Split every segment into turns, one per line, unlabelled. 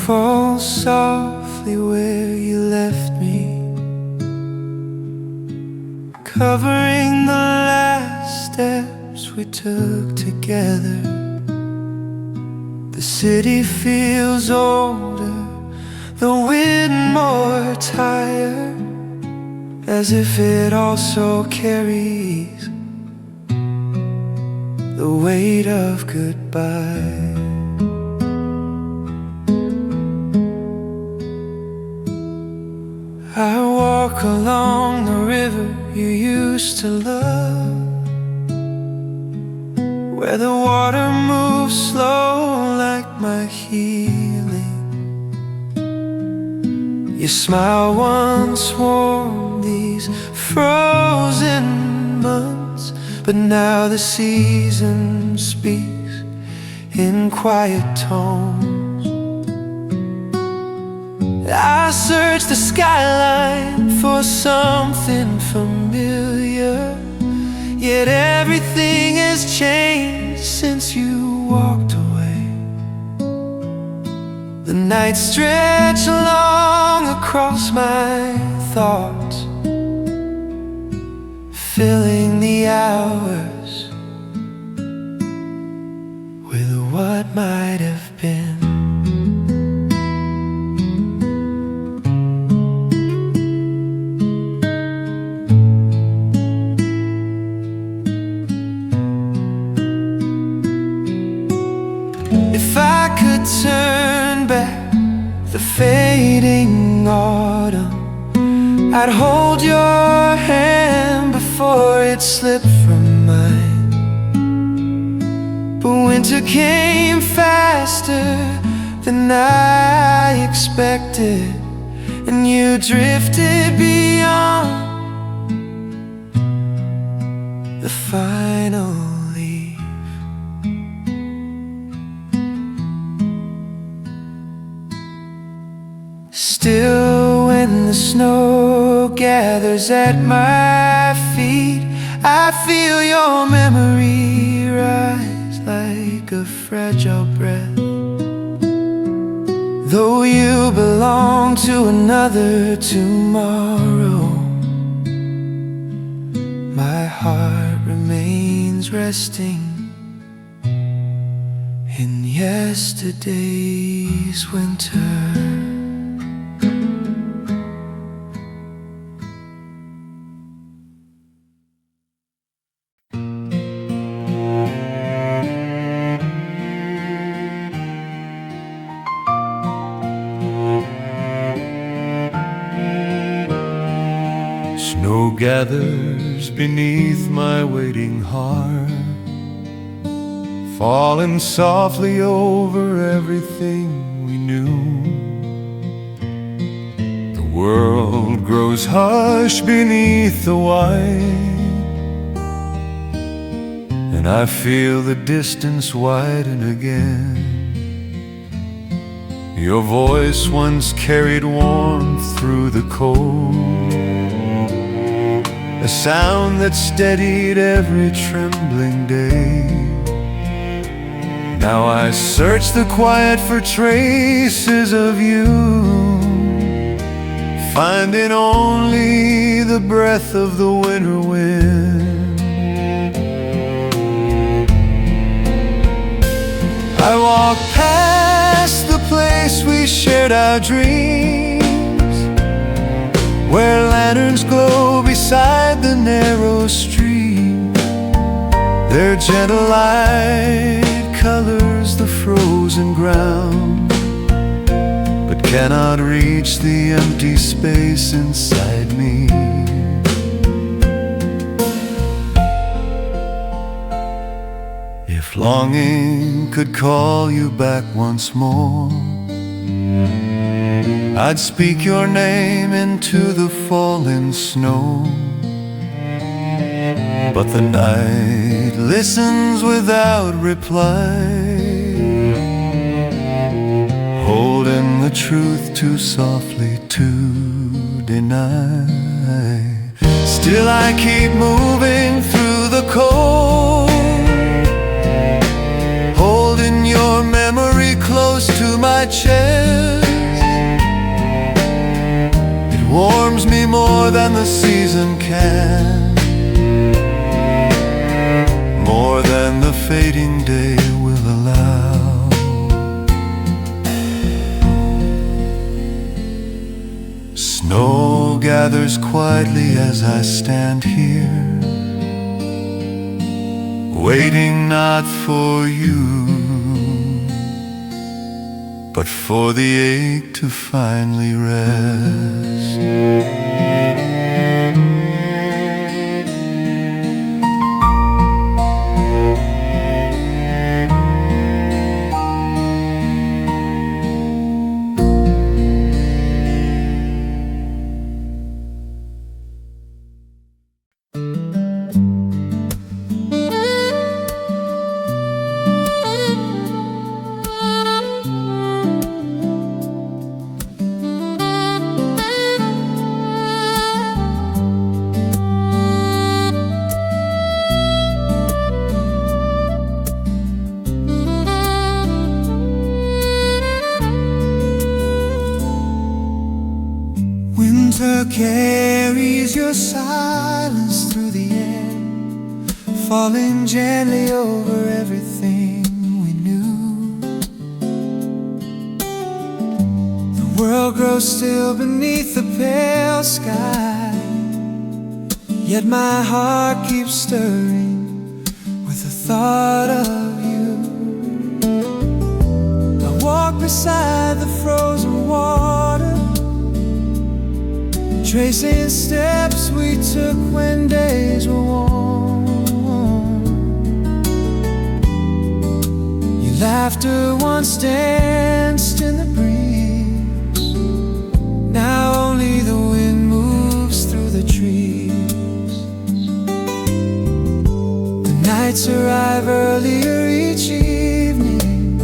fall softly where you left me, covering the last steps we took together. The city feels older, the wind more tired, as if it also carries the weight of goodbye. I walk along the river you used to love, where the water moves slow like my healing. Your smile once warmed these frozen months, but now the season speaks in quiet tones. I search the skyline for something familiar, yet everything has changed since you walked away. The nights stretch long across my thoughts, filling the hours with what might have been. If I could turn back the fading autumn, I'd hold your hand before it slipped from mine. But winter came faster than I expected, and you drifted beyond the final leaf. Still, when the snow gathers at my feet, I feel your memory rise like a fragile breath. Though you belong to another tomorrow, my heart remains resting in yesterday's winter.
Snow gathers beneath my waiting heart, falling softly over everything we knew. The world grows hush beneath the white, and I feel the distance widen again. Your voice once carried warmth through the cold, a sound that steadied every trembling day. Now I search the quiet for traces of you, finding only the breath of the winter wind. I walk past the place we shared our dreams, where lanterns glow beside the narrow stream. Their gentle light colors the frozen ground, but cannot reach the empty space inside me. If longing could call you back once more, I'd speak your name into the falling snow. But the night listens without reply, holding the truth too softly to deny. Still I keep moving through the cold, holding your memory close to my chest. warms me more than the season can, more than the fading day will allow. Snow gathers quietly as I stand here, waiting not for you, but for the ache to finally rest.
Winter carries your silence through the air, falling gently over everything we knew. The world grows still beneath the pale sky, yet my heart keeps stirring with the thought of you. I walk beside the frozen water, tracing steps we took when days were warm. Your laughter once danced in the breeze, now only the wind moves through the trees. The nights arrive earlier each evening,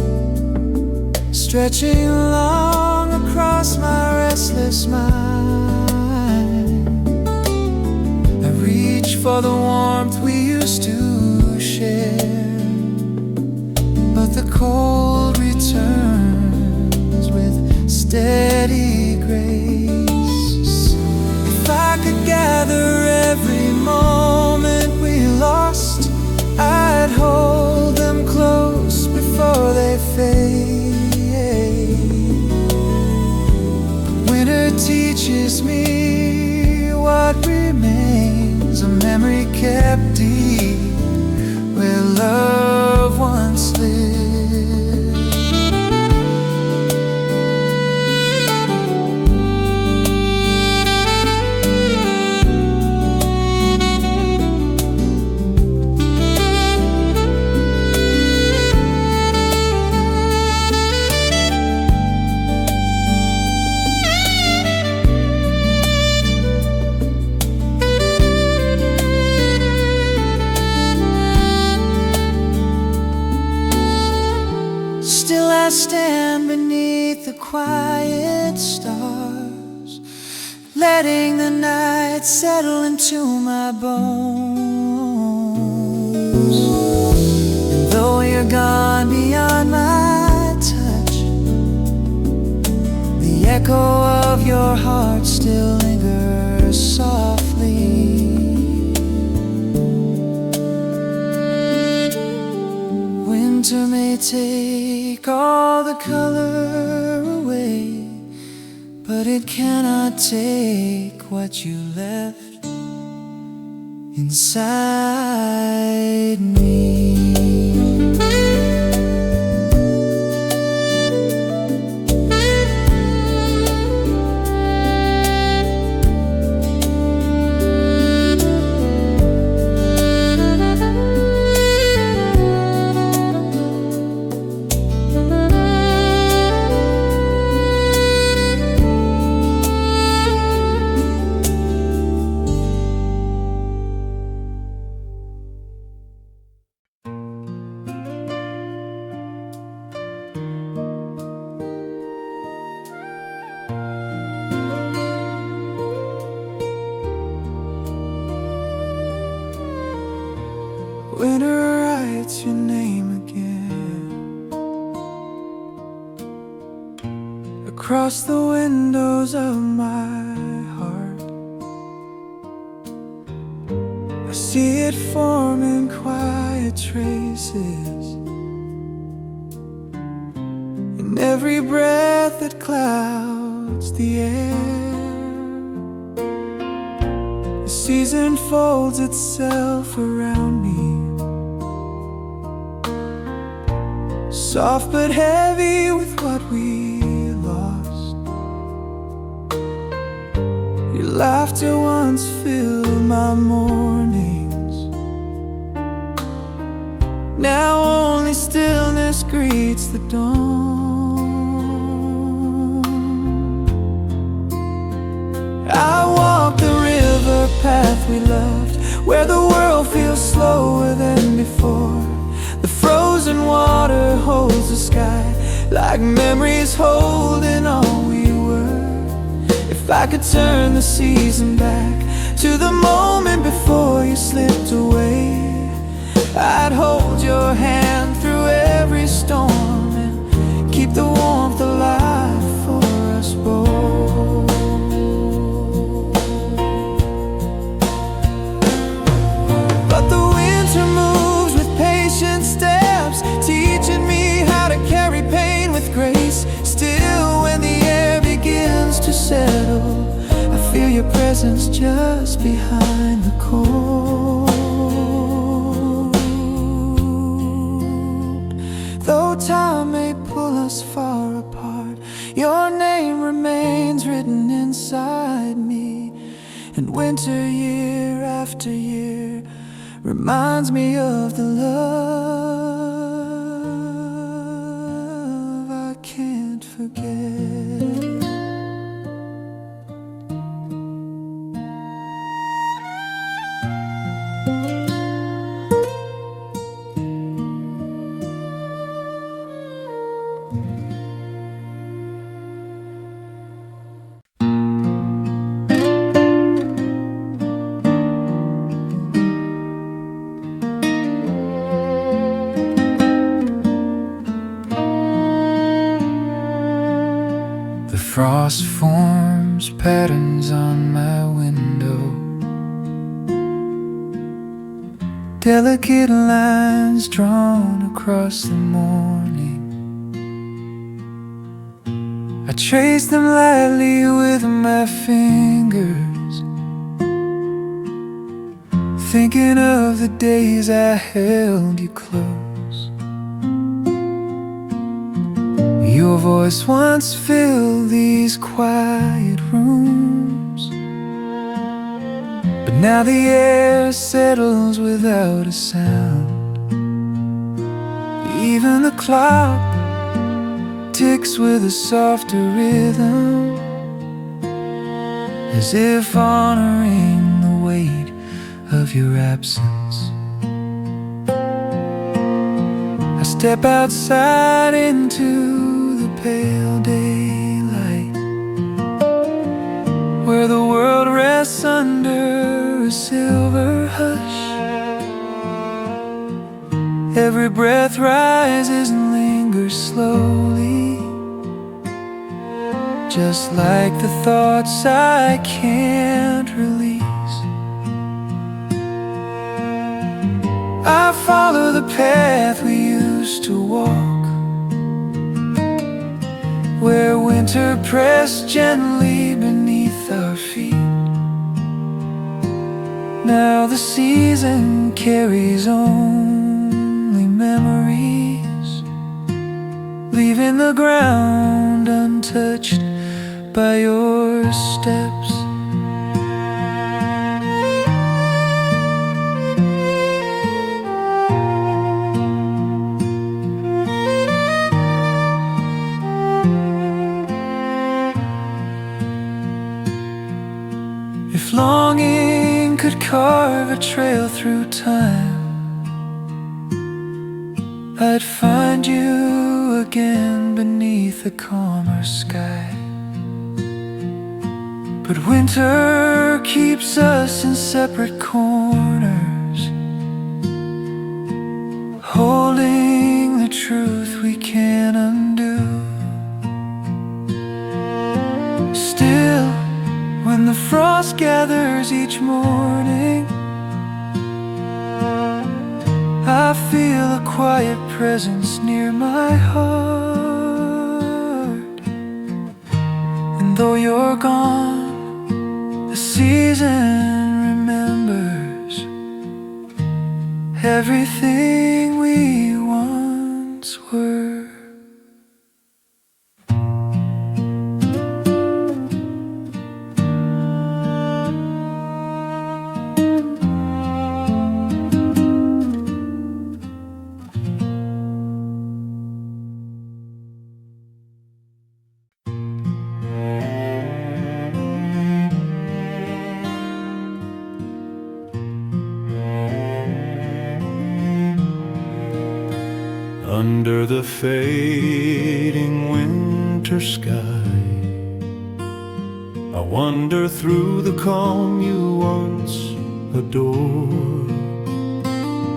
stretching long across my restless mind. For the warmth we used to share, but the cold returns with steady grace. If I could gather every moment we lost, I'd hold them close before they fade. Winter teaches me what remains, a memory kept deep where love once lived. I stand beneath the quiet stars, letting the night settle into my bones. And though you're gone beyond my touch, the echo of your heart still lingers softly. Winter may take all the color away, but it cannot take what you left inside me. Winter writes your name again across the windows of my heart. see it form in quiet traces in every breath that clouds the air. The season folds itself around me, soft but heavy with what we lost. Your laughter once filled my mornings, now only stillness greets the dawn. I walk the river path we loved, where the world feels slower than before. The frozen water holds the sky like memories holding all we were. If I could turn the season back to the moment before you slipped away, I'd hold your hand through every storm and keep the warmth alive for us both. But the winter moves with patient steps, teaching me how to carry pain with grace. Still, when the air begins to settle, I feel your presence just behind the cold. Though time may pull us far apart, your name remains written inside me. And winter, year after year, reminds me of the love I can't forget.
Frost forms patterns on my window, delicate lines drawn across the morning. I trace them lightly with my fingers, thinking of the days I held you close. Your voice once filled these quiet rooms, but now the air settles without a sound. Even the clock ticks with a softer rhythm, as if honoring the weight of your absence. I step outside into pale daylight, where the world rests under a silver hush. Every breath rises and lingers slowly, just like the thoughts I can't release. I follow the path we used to walk, where winter pressed gently beneath our feet. Now the season carries only memories, leaving the ground untouched by your steps. Longing could carve a trail through time, I'd find you again beneath a calmer sky. But winter keeps us in separate corners, holding the truth we can't undo. Still, when the frost gathers each morning,
I feel a quiet presence near my heart. And though you're gone, the season remembers everything we once were.
Under the fading winter sky, I wander through the calm you once adored.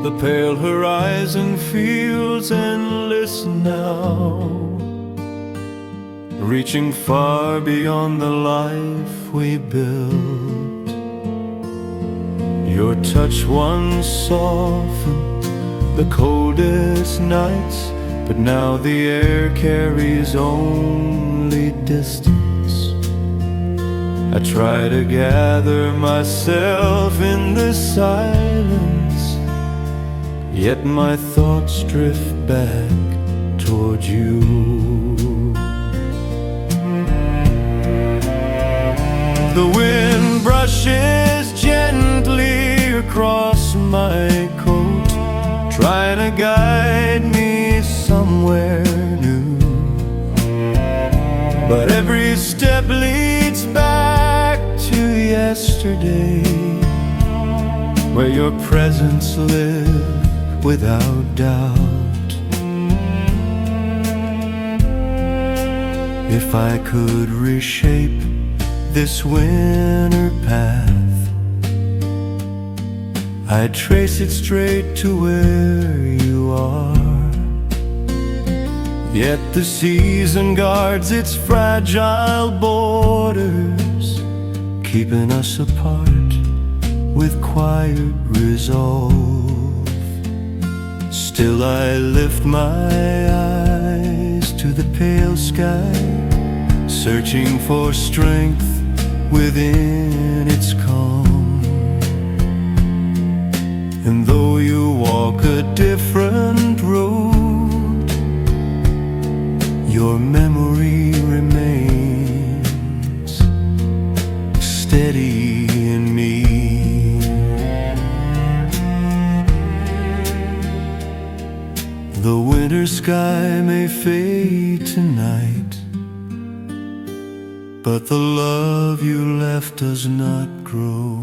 The pale horizon feels endless now, reaching far beyond the life we built. Your touch once softened the coldest nights, but now the air carries only distance. I try to gather myself in the silence, yet my thoughts drift back toward you. The wind brushes gently across my coat, trying to guide me somewhere new. But every step leads back to yesterday, where your presence lived without doubt. If I could reshape this winter path, I'd trace it straight to where you are. Yet the season guards its fragile borders, keeping us apart with quiet resolve. Still I lift my eyes to the pale sky, searching for strength within its calm. And though you walk a different road, your memory remains steady in me. The winter sky may fade tonight, but the love you left does not grow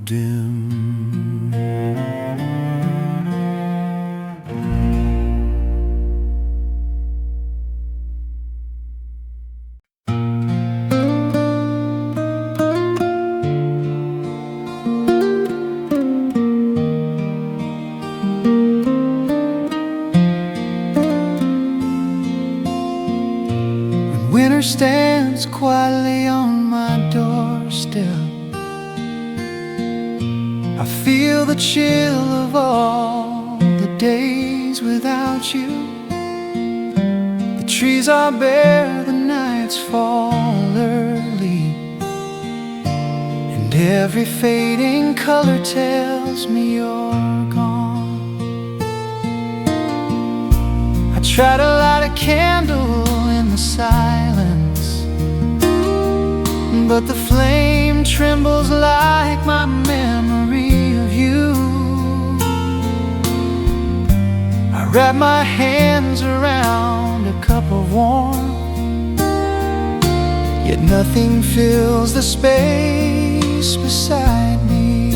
dim.
Winter stands quietly on my doorstep. I feel the chill of all the days without you. The trees are bare, the nights fall early, and every fading color tells me you're gone. I try to light a candle in the silence, but the flame trembles like my memory of you. I wrap my hands around a cup of warmth, yet nothing fills the space beside me.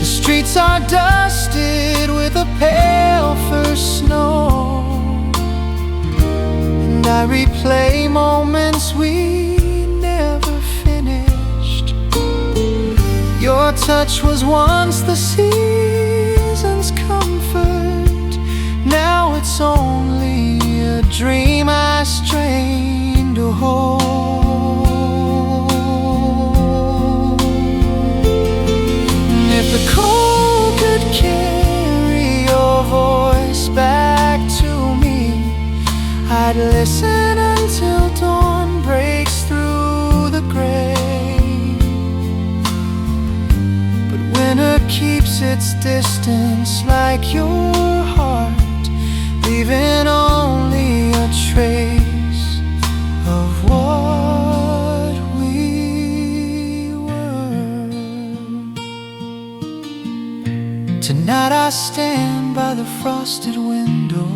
The streets are dusted with a pale first snow, I replay moments we never finished. Your touch was once the season's comfort, now it's only a dream I strain to hold. And if the cold till dawn breaks through the gray. But winter keeps its distance like your heart, leaving only a trace of what we were. Tonight I stand by the frosted window,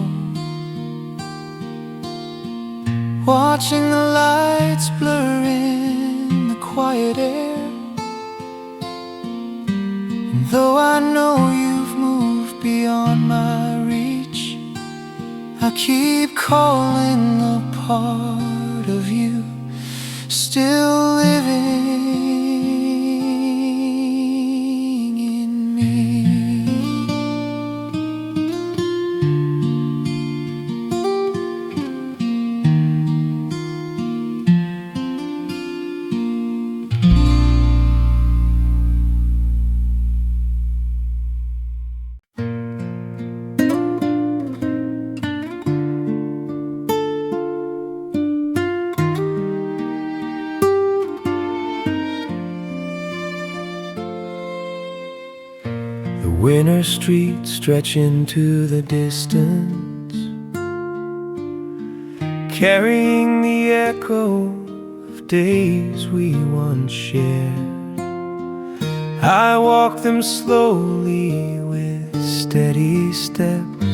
watching the lights blur in the quiet air. And though I know you've moved beyond my reach, I keep calling a part of you still living in me. Winter streets stretch into the distance, carrying the echo of days we once shared. I walk them slowly with steady steps,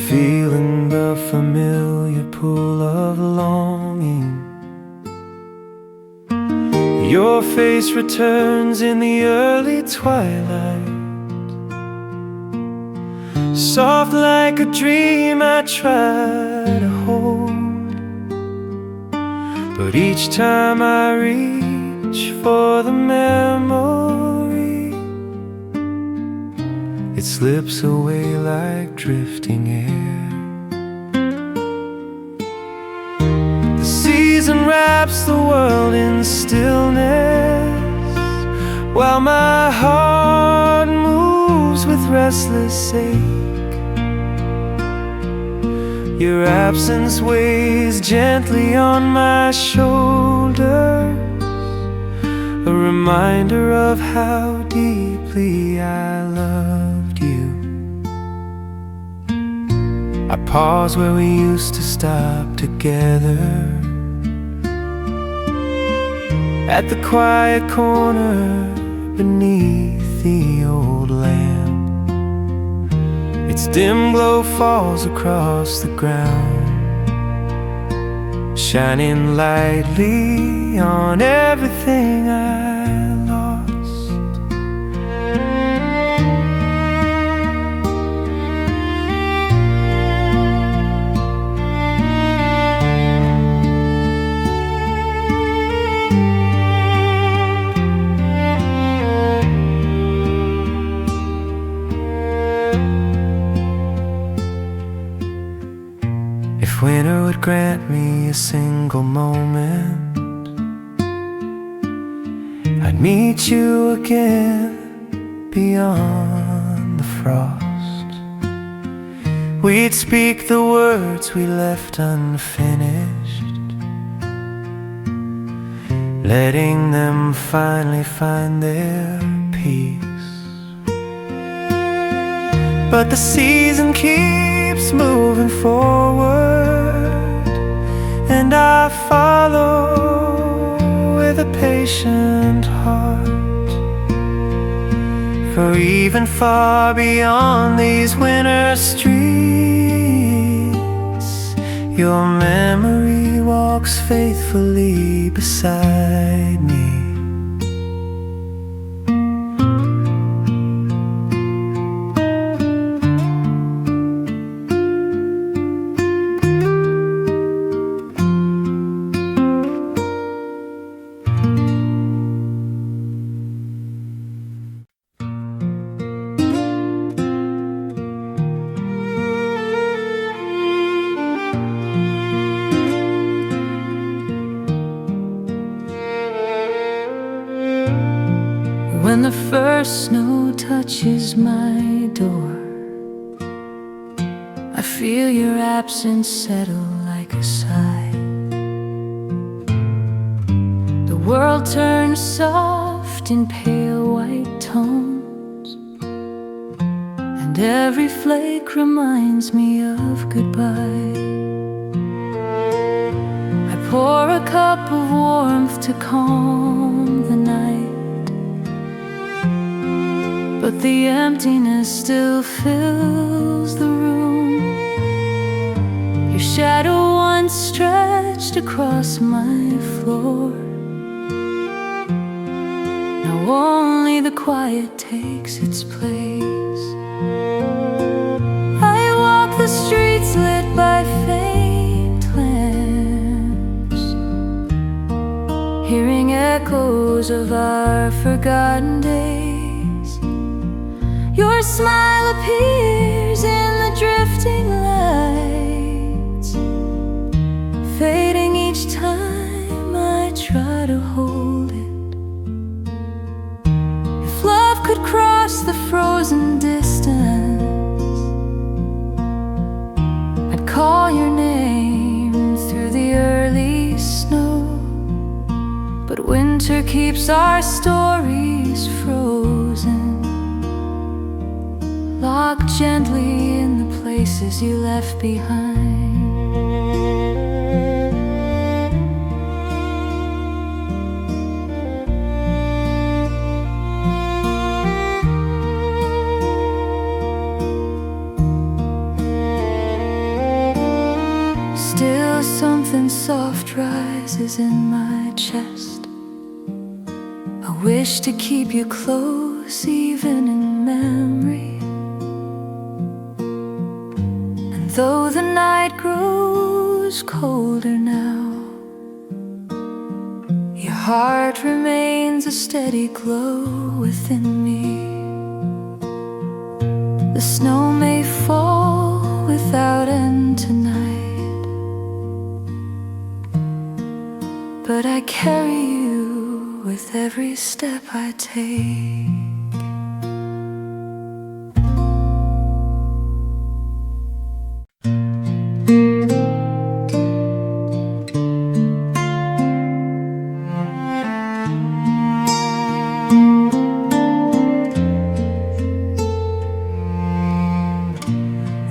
feeling the familiar pull of longing. Your face returns in the early twilight, soft like a dream I try to hold. But each time I reach for the memory, it slips away like drifting air. The season wraps the world in stillness, while my heart moves with restless ache. Your absence weighs gently on my shoulders, a reminder of how deeply I loved you. I pause where we used to stop together, at the quiet corner beneath the old lamp. Its dim glow falls across the ground, shining lightly on everything I lost. If winter would grant me a single moment, I'd meet you again beyond the frost. We'd speak the words we left unfinished, letting them finally find their peace. But the season keeps moving forward, and I follow with a patient heart. For even far beyond these winter streets, your memory walks faithfully beside me. When the first snow touches my door, I feel your absence settle like a sigh.
room soft in pale white tones, and every flake reminds me of goodbye. I pour a cup of warmth to calm the night, but the emptiness still fills the room. Your shadow once stretched across my floor. Now only the quiet takes its place. I walk the streets lit by faint lamps, hearing echoes of our forgotten days. Your smile appears in the drifting lights, fading each time I try to hold it. If love could cross the frozen distance, I'd call your name through the early snow. But winter keeps our stories frozen, locked gently in the places you left behind. Still something soft rises in my chest. I wish to keep you close even in memory. And though the night grows colder now, your heart remains a steady glow within me. The snow may fall without end tonight, but I carry you with every step I take.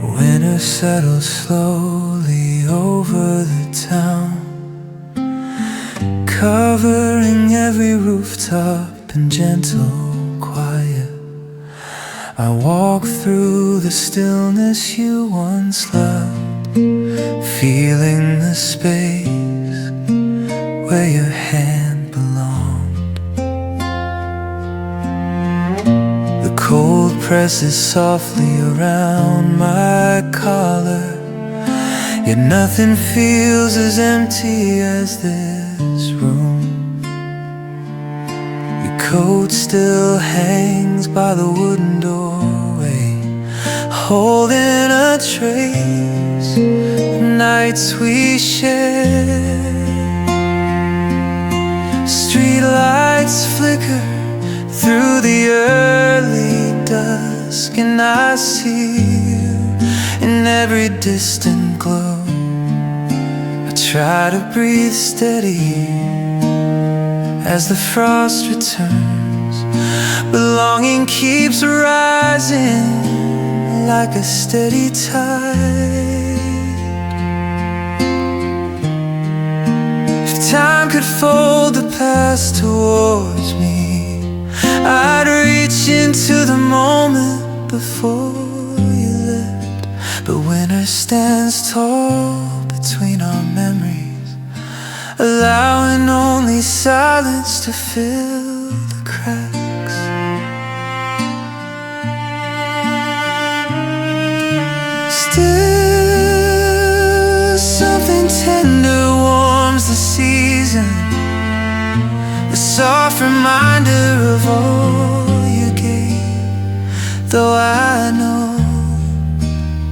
Winter settles slowly over the town, covering every rooftop in gentle quiet. I walk through the stillness you once loved, feeling the space where your hand belonged. The cold presses softly around my collar, yet nothing feels as empty as this room. Your coat still hangs by the wooden doorway, holding a trace of nights we shared. Street lights flicker through the early dusk, and I see you in every distant glow. Try to breathe steady as the frost returns, but longing keeps rising like a steady tide. If time could fold the past towards me, I'd reach into the moment before you left. But winter stands tall between our memories, allowing only silence to fill the cracks. Still, something tender warms the season, a soft reminder of all you gave. Though I know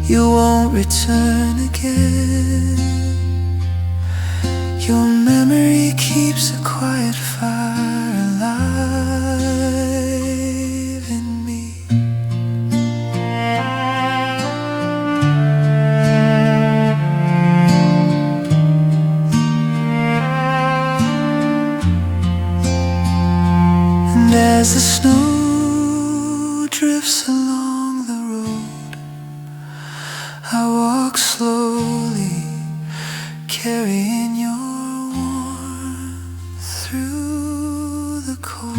you won't return again, your memory keeps a quiet fire alive in me.
in your warmth through the cold.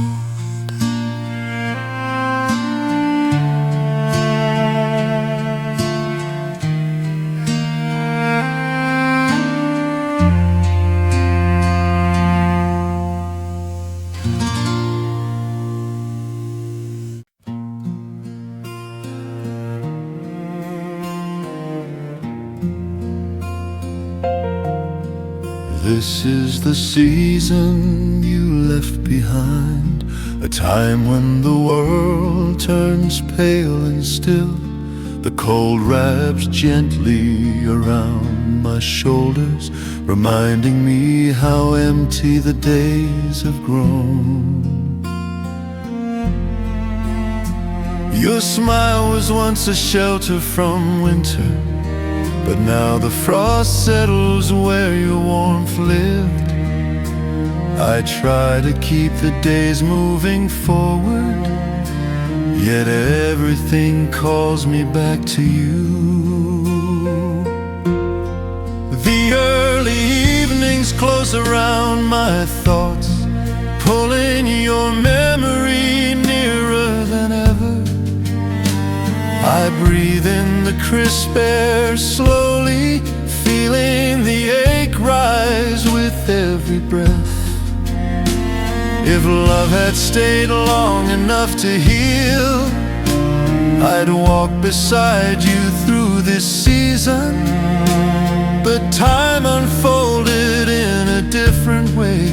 This is the season you left behind, a time when the world turns pale and still. The cold wraps gently around my shoulders, reminding me how empty the days have grown. Your smile was once a shelter from winter, but now the frost settles where your warmth lived. I try to keep the days moving forward, yet everything calls me back to you. The early evenings close around my thoughts, pulling your memory nearer than ever. I breathe in the crisp air slowly, feeling the ache rise with every breath. If love had stayed long enough to heal, I'd walk beside you through this season. But time unfolded in a different way,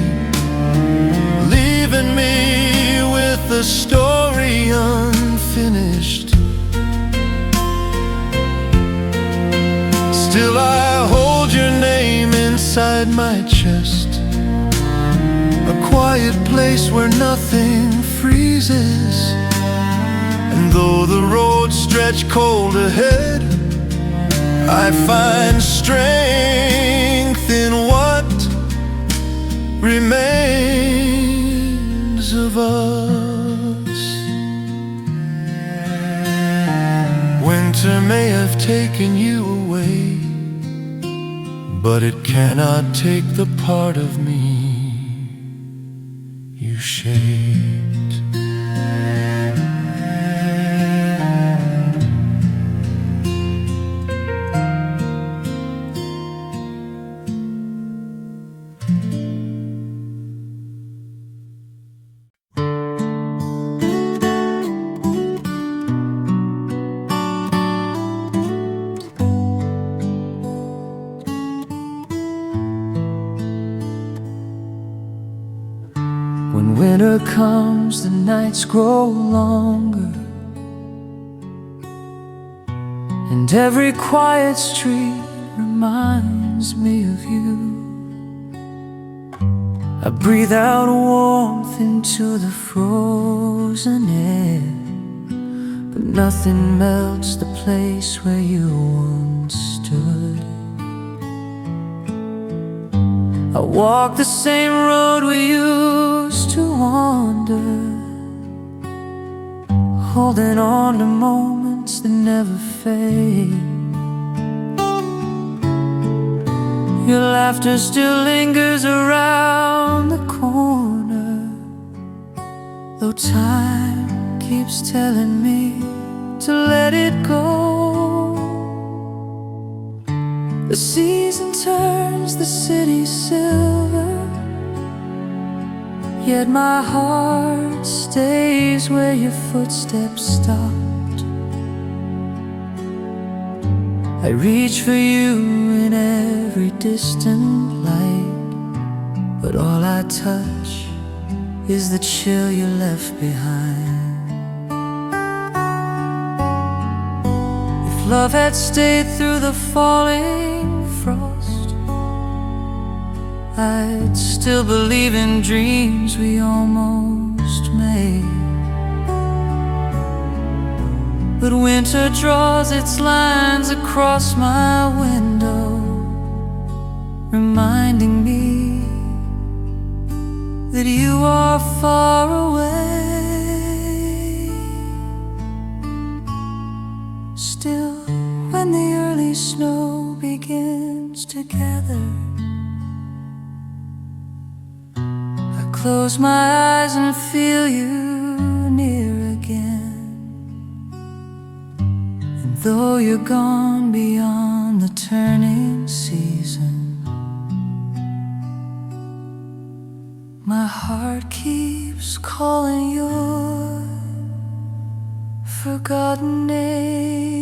leaving me with the story unfinished. Still I hold your name inside my chest, a quiet place where nothing freezes. And though the road stretch cold ahead, I find strength in what remains of us. Winter may have taken you away, but it cannot take the part of me you shaped.
When winter comes, the nights grow longer, and every quiet street reminds me of you. I breathe out warmth into the frozen air, but nothing melts the place where you once stood. I walk the same road we used to wander, holding on to moments that never fade. Your laughter still lingers around the corner, though time keeps telling me to let it go. The season turns the city silver, yet my heart stays where your footsteps stopped. I reach for you in every distant light, but all I touch is the chill you left behind. If love had stayed through the falling frost, I'd still believe in dreams we almost made. But winter draws its lines across my window, reminding me that you are far away. Still, when the early snow begins to gather,
close my eyes and feel you near again. And though you're gone beyond the turning season, my heart keeps calling your forgotten name.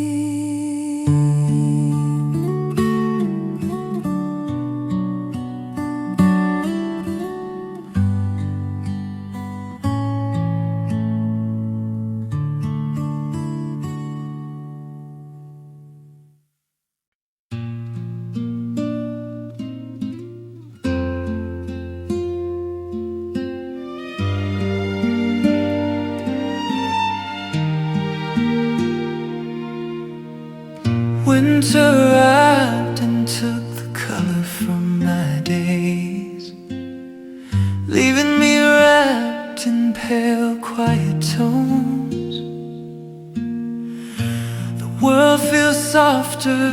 Winter arrived and took the color from my days, leaving me wrapped in pale, quiet tones. The world feels softer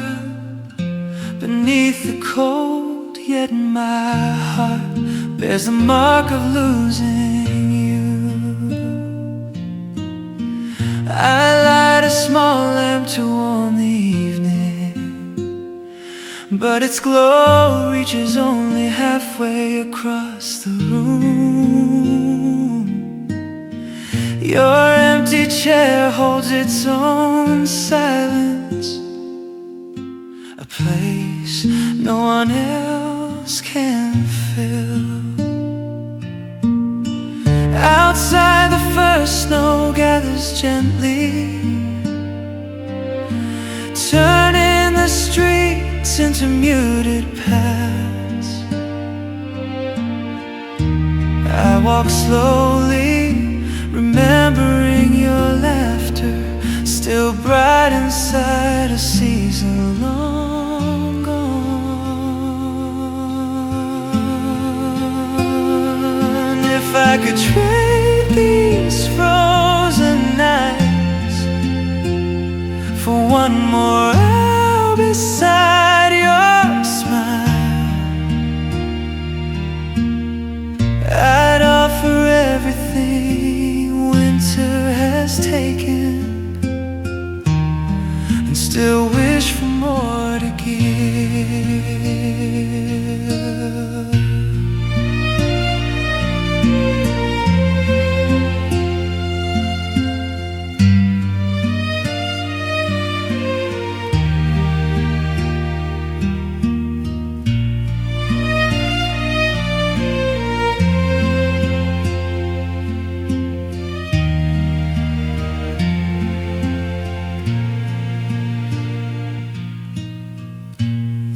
beneath the cold, yet my heart bears the mark of losing you. I light a small lamp to warm the evening, but its glow reaches only halfway across the room. Your empty chair holds its own silence, a place no one else can fill. Outside the first snow gathers gently, turning the streets into muted paths. I walk slowly, remembering your laughter, still bright inside a season long gone. If I could trade these frozen nights for one more hour beside your smile, I'd offer everything winter has taken, and still wish for more to give.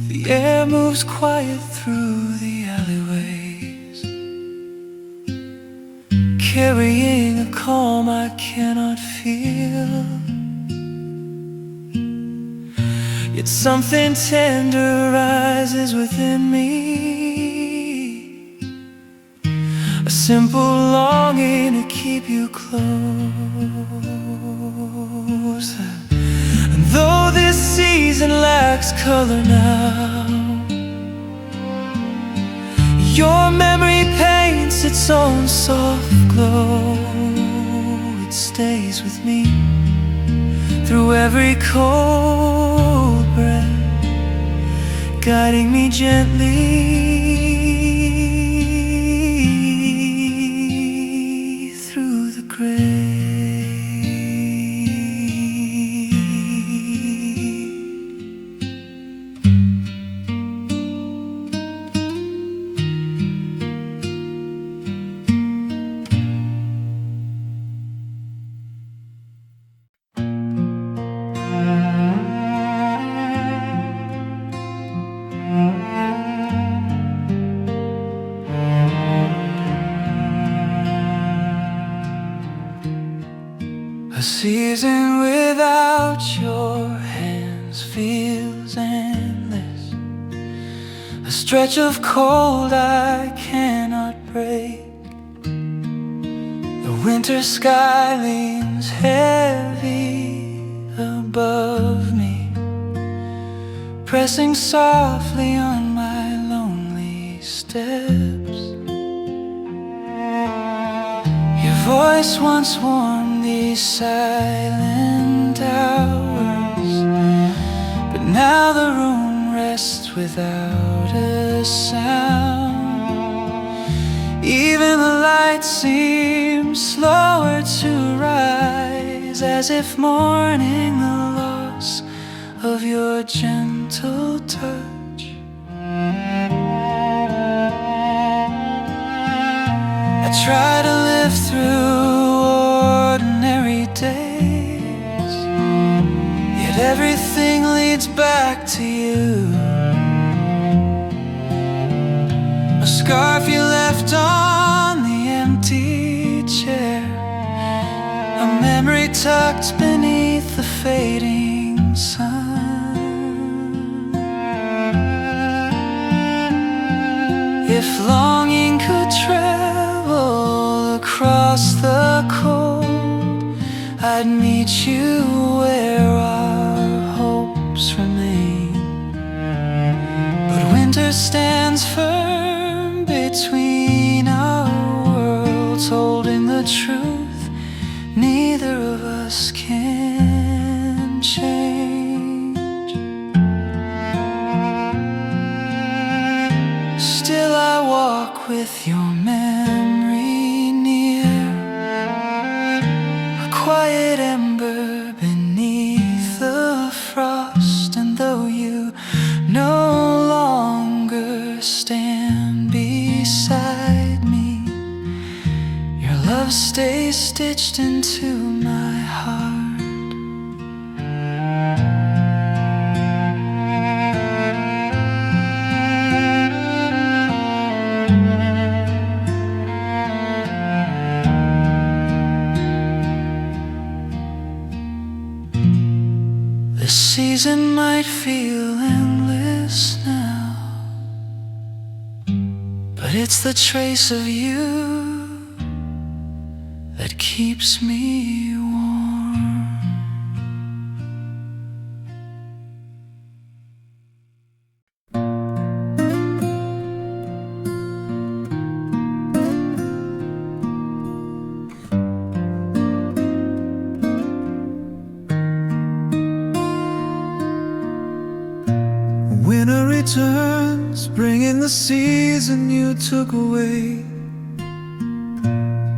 The air moves quiet through the alleyways, carrying a calm I cannot feel. Yet something tender rises within me, a simple longing to keep you closer. And though this season lacks color now, your memory paints its own soft glow. It stays with me through every cold breath, guiding me gently through the gray. A season without your hands feels endless, a stretch of cold I cannot break. The winter sky leans heavy above me, pressing softly on my lonely steps. voice once warmed these silent hours, but now the room rests without a sound. Even the light seems slower to rise, as if mourning the loss of your gentle touch. I try to live through ordinary days, yet everything leads back to you. A scarf you left on the empty chair, a memory tucked beneath the fading sun. If longing could travel across the cold, I'd meet you where our hopes remain. But winter stands firm between our worlds, holding the truth neither of us can change. Still I walk with your memory near, a quiet ember beneath the frost. And though you no longer stand beside me, your love stays stitched into my heart. The season might feel endless now, but it's the trace of you that keeps me warm.
Winter returns, bringing the season you took away.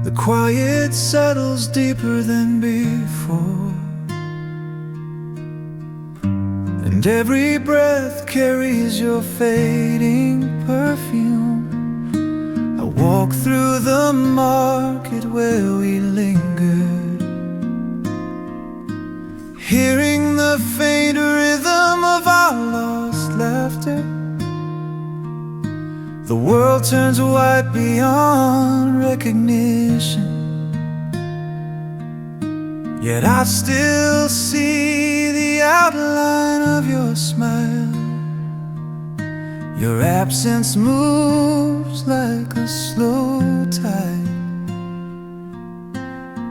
The quiet settles deeper than before, and every breath carries your fading perfume. I walk through the market where we lingered, hearing the faint rhythm of our lost laughter. The world turns white beyond recognition, yet I still see the outline of your smile. Your absence moves like a slow tide,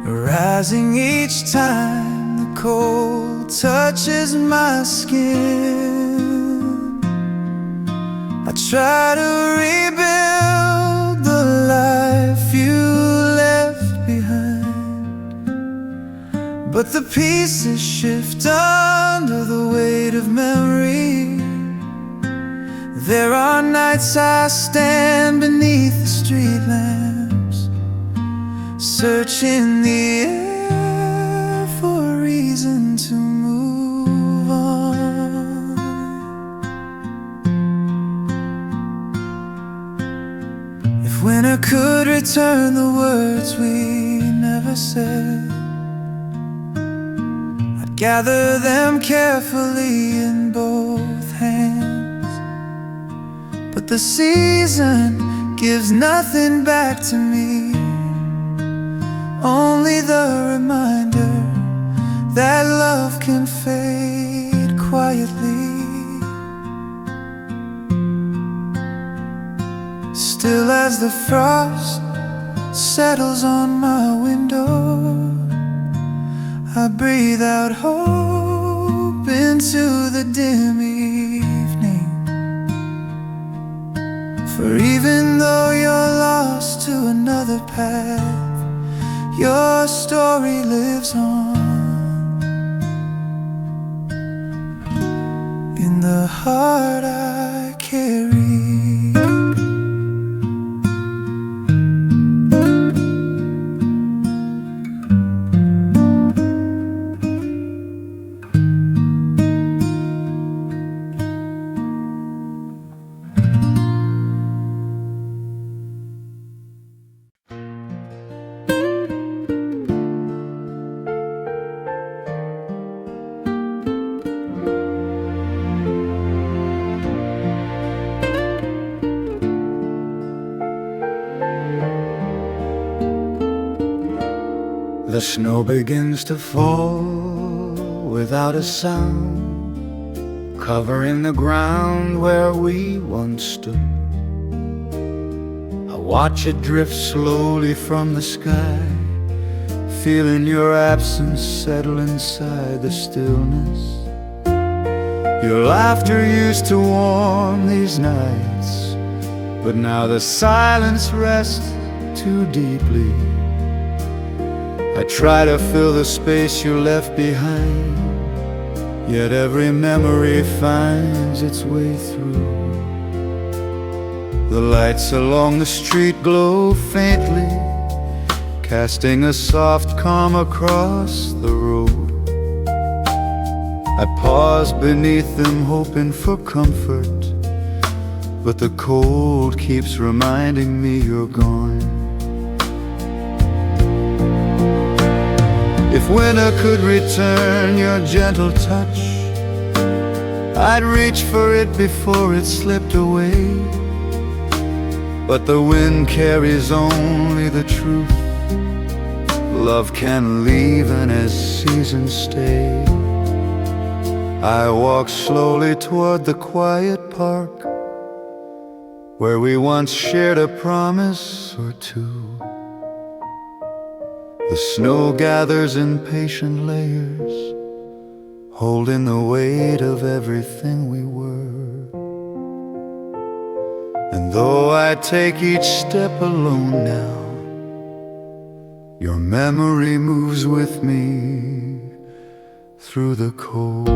rising each time the cold touches my skin. I try to rebuild the life you left behind, but the pieces shift under the weight of memory. There are nights I stand beneath the street lamps, searching the air for a reason to move on. If winter could return the words we never said, I'd gather them carefully in both hands. But the season gives nothing back to me, only the reminder that love can fade quietly. Still as the frost settles on my window, I breathe out hope into the dim evening. For even though you're lost to another path,
Your story lives on in the heart I carry.
The snow begins to fall without a sound, covering the ground where we once stood. I watch it drift slowly from the sky, feeling your absence settle inside the stillness. Your laughter used to warm these nights, but now the silence rests too deeply. I try to fill the space you left behind, yet every memory finds its way through. The lights along the street glow faintly, casting a soft calm across the road. I pause beneath them hoping for comfort, but the cold keeps reminding me you're gone. If winter could return your gentle touch, I'd reach for it before it slipped away. But the wind carries only the truth. Love can leave and as seasons stay. I walk slowly toward the quiet park where we once shared a promise or two. The snow gathers in patient layers, holding the weight of everything we were. And though I take each step alone now, your memory moves with me through the cold.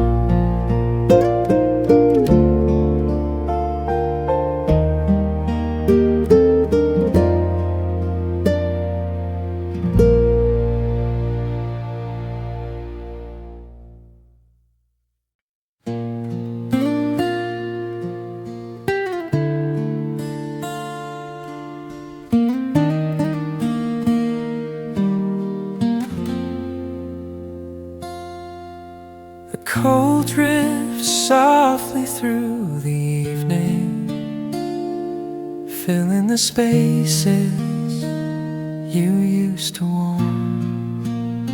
Cold drifts softly through the evening, filling the spaces you used to warm.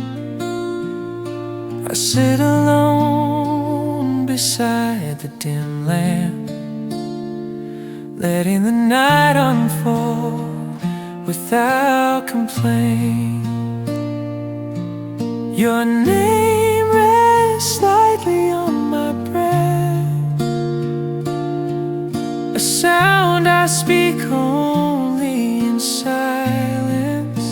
I sit alone beside the dim lamp, letting the night unfold without complaint. Your name rests lightly on my breath, a sound I speak only in silence.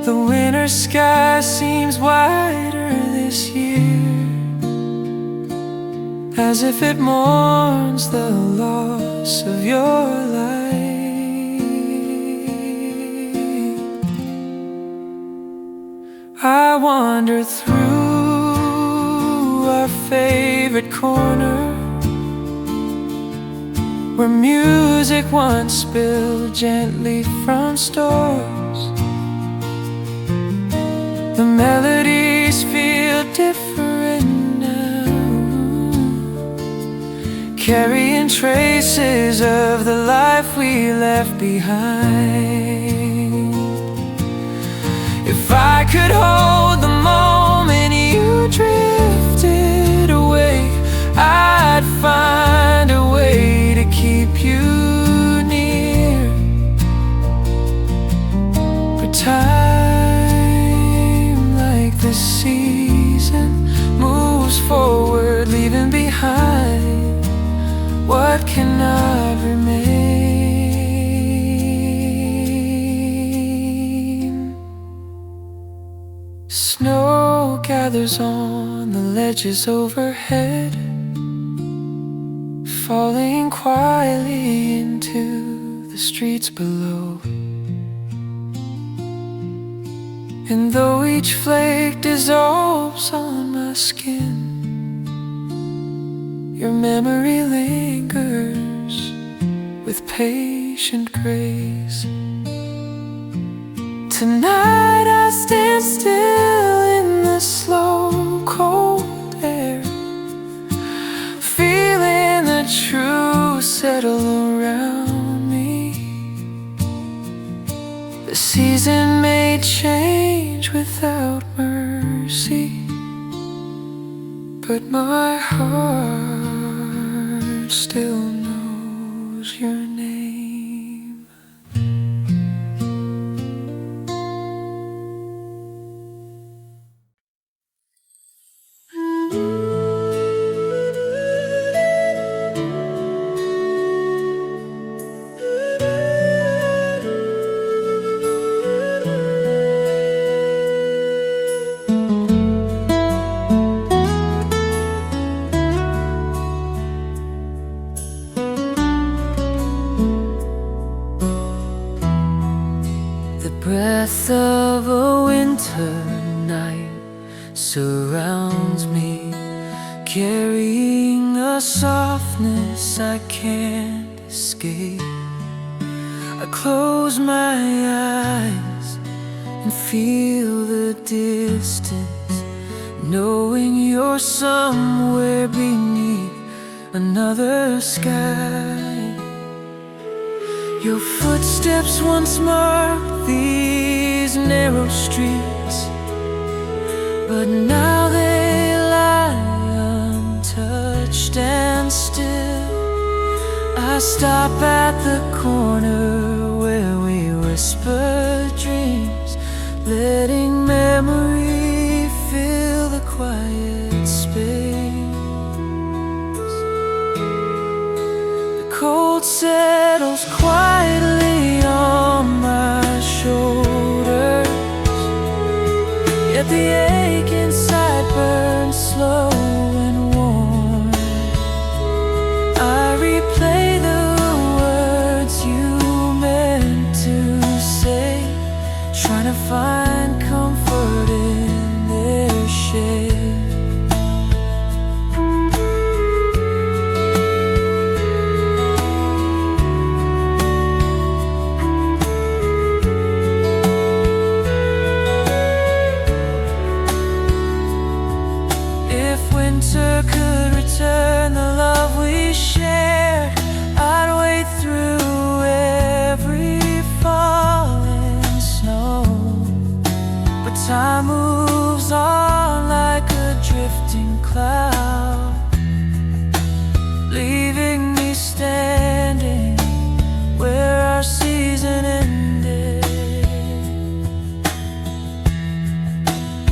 The winter sky seems wider this year, as if it mourns the loss of your light. I wander through our favorite corner, where music once spilled gently from stores. The melodies feel different now, carrying traces of the life we left behind. If I could hold the moment you drifted away, I'd find a way to keep you near. But time, like the season, moves forward, leaving behind what cannot remain. feathers on the ledges overhead, falling quietly into the streets below. And though each flake dissolves on my skin, your memory lingers with patient grace. Tonight I stand still in the slow, cold air, feeling the truth settle around me. The season may change without mercy, but my heart still knows your name. Breath of a winter night surrounds me, carrying a softness I can't escape. I close my eyes and feel the distance, knowing you're somewhere beneath another sky. Your footsteps once marked these narrow streets, but now they lie untouched and still. I stop at the corner where we whisper dreams, letting memory fill the quiet space. The cold settles quietly on my shoulders, yet the ache inside burns slow and warm. I replay the words you meant to say, trying to find comfort in their shade. Could return the love we shared, I'd wade through every falling snow. But time moves on like a drifting cloud, leaving me standing where our season ended.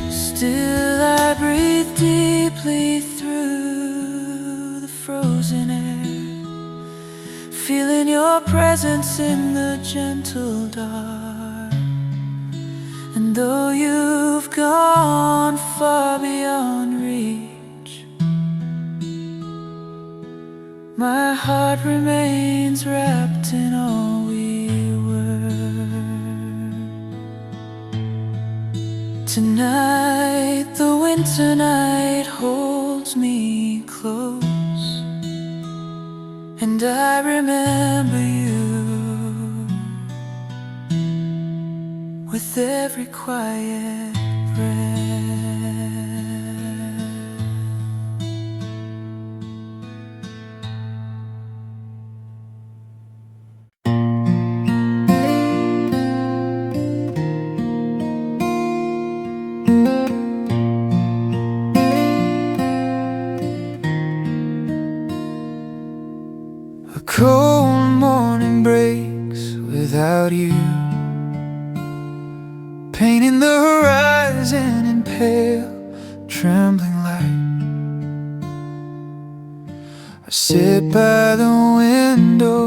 Still I breathe deeply through the frozen air, feeling your presence in the gentle dark. And though you've gone far beyond reach, my heart remains wrapped in all we were. Tonight, the winter night holds me close, and I remember you with every quiet breath. A cold morning breaks without you, painting the horizon in pale, trembling light. I sit by the window,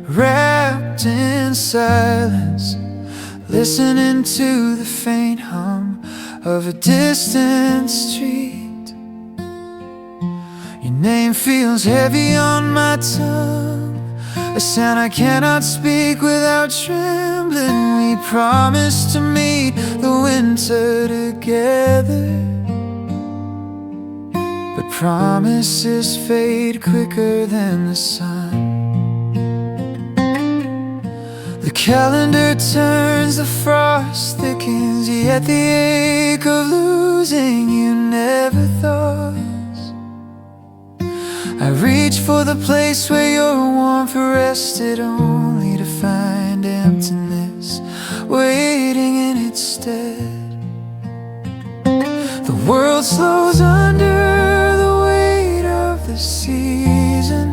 wrapped in silence, listening to the faint hum of a distant street. Your name feels heavy on my tongue, a sound I cannot speak without trembling. We promised to meet the winter together, but promises fade quicker than the sun. The calendar turns, the frost thickens, yet the ache of losing you never thaws. I reach for the place where your warmth rested, only to find emptiness waiting in its stead. The world slows under the weight of the season,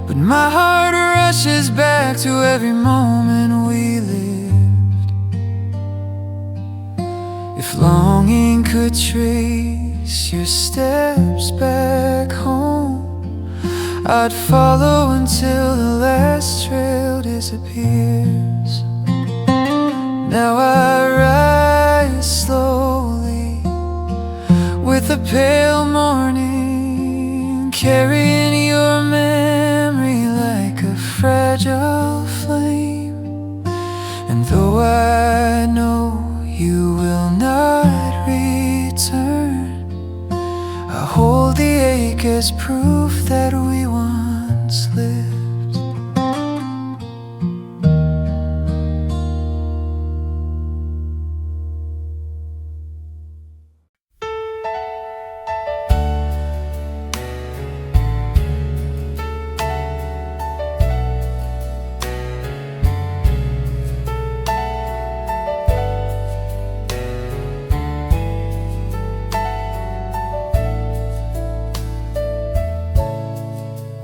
but my heart rushes back to every moment we lived. If longing could trace your steps back home, I'd follow until the last trail disappears. Now I rise slowly with the pale morning, carrying your memory like a fragile flame. And though I know you will not return, I hold the ache as proof that we once lived.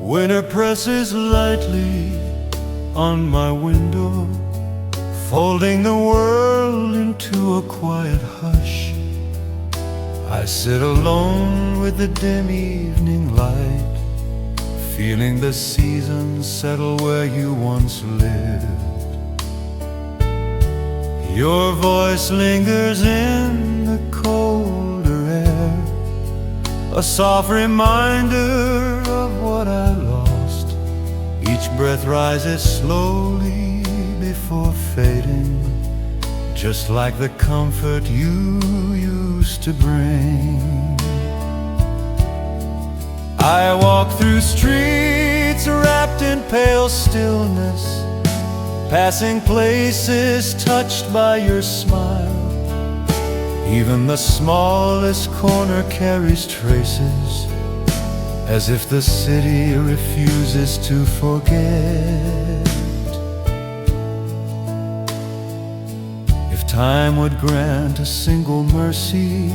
Winter presses lightly on my window, folding the world into a quiet hush. I sit alone with the dim evening light, feeling the seasons settle where you once lived. Your voice lingers in the colder air, a soft reminder of what I lost. Each breath rises slowly before fading, just like the comfort you used to bring. I walk through streets wrapped in pale stillness, passing places touched by your smile. Even the smallest corner carries traces, as if the city refuses to forget. If time would grant a single mercy,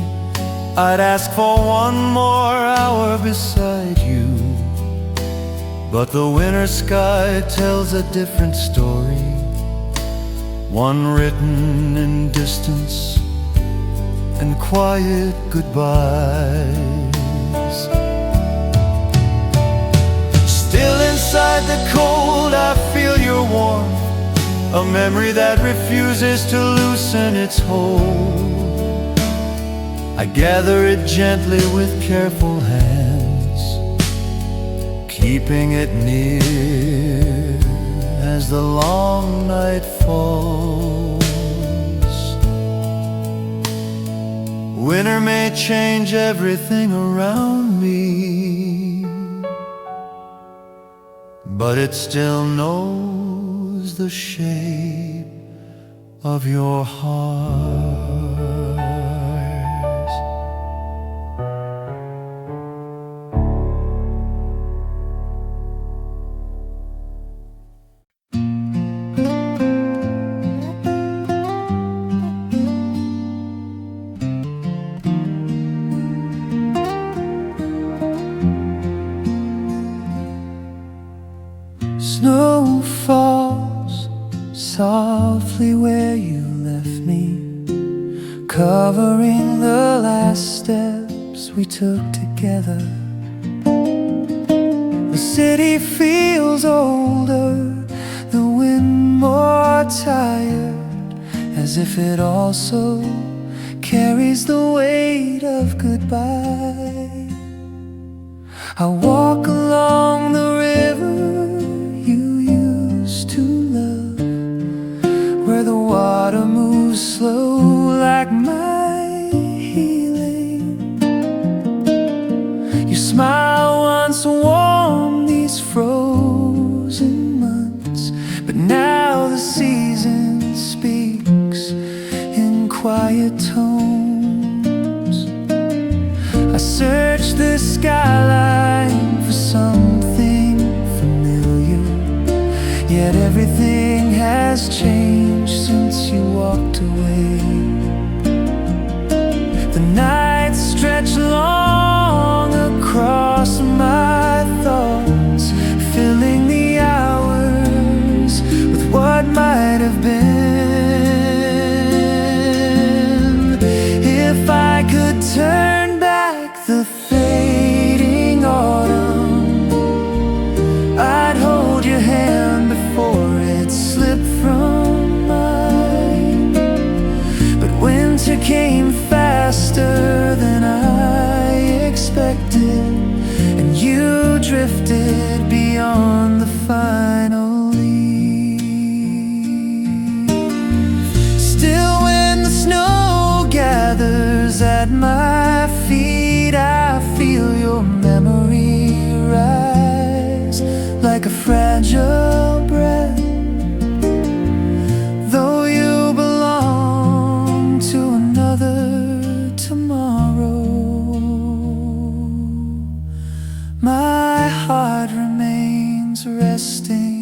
I'd ask for one more hour beside you. But the winter sky tells a different story, one written in distance and quiet goodbyes. Still inside the cold I feel your warmth, a memory that refuses to loosen its hold. I gather it gently with careful hands, keeping it near as the long night falls. Winter may change everything around me, but it still knows the shape of your heart.
Snow falls softly where you left me, covering the last steps we took together. The city feels older, the wind more tired, as if it also carries the weight of goodbye. I walk along the river you used to love, where the water moves slow like my healing. Your smile once warmed these frozen months, but now the season speaks in quiet tones. I search the skyline for something familiar, yet everything has changed since you walked away. The nights stretch long across my thoughts, filling the hours with what might have been. If I could turn back the fading autumn, I'd hold your hand before it slipped from mine. But winter came faster than I expected, and you drifted beyond the final leaf. Still, when the snow gathers at my feet, I feel your memory rise like a fragile breath. Though you belong to another tomorrow, my heart remains resting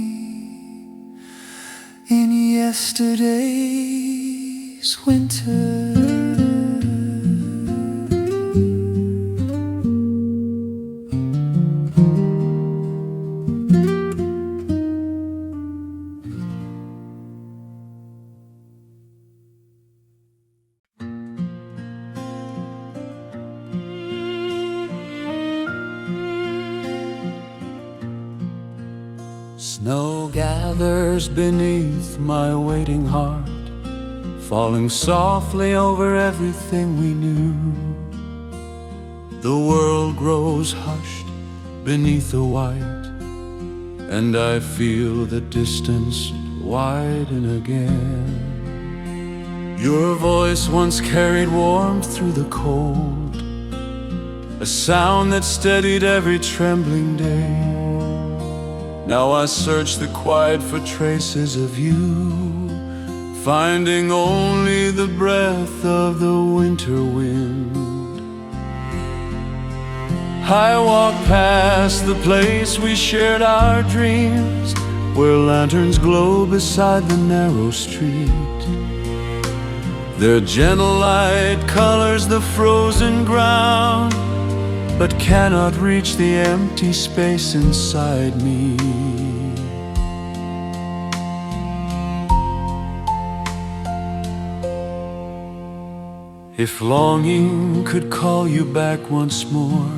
in yesterday's winter.
Snow gathers beneath my waiting heart, falling softly over everything we knew. The world grows hushed beneath the white, and I feel the distance widen again. Your voice once carried warmth through the cold, a sound that steadied every trembling day. Now I search the quiet for traces of you, finding only the breath of the winter wind. I walk past the place we shared our dreams, where lanterns glow beside the narrow street. Their gentle light colors the frozen ground, but cannot reach the empty space inside me. If longing could call you back once more,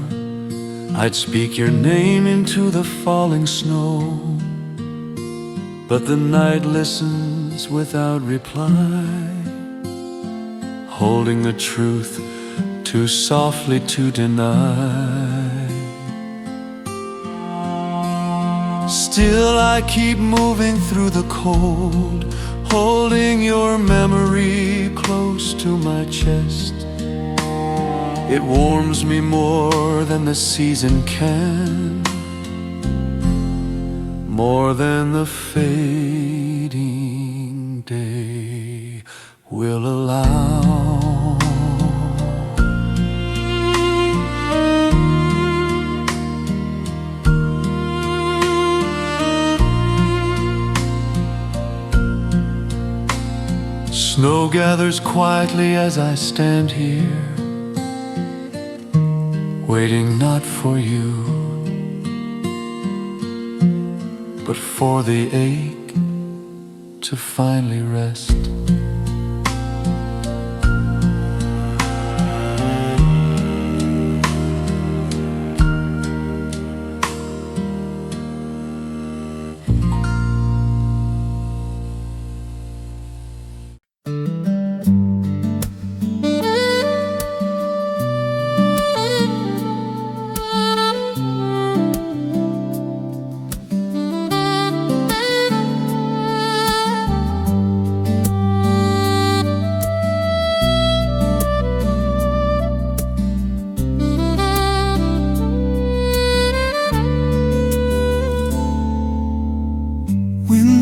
I'd speak your name into the falling snow. But the night listens without reply, holding the truth too softly to deny. Still I keep moving through the cold, holding your memory close to my chest. It warms me more than the season can, more than the fading day will allow. Snow gathers quietly as I stand here, waiting not for you, but for the ache to finally rest.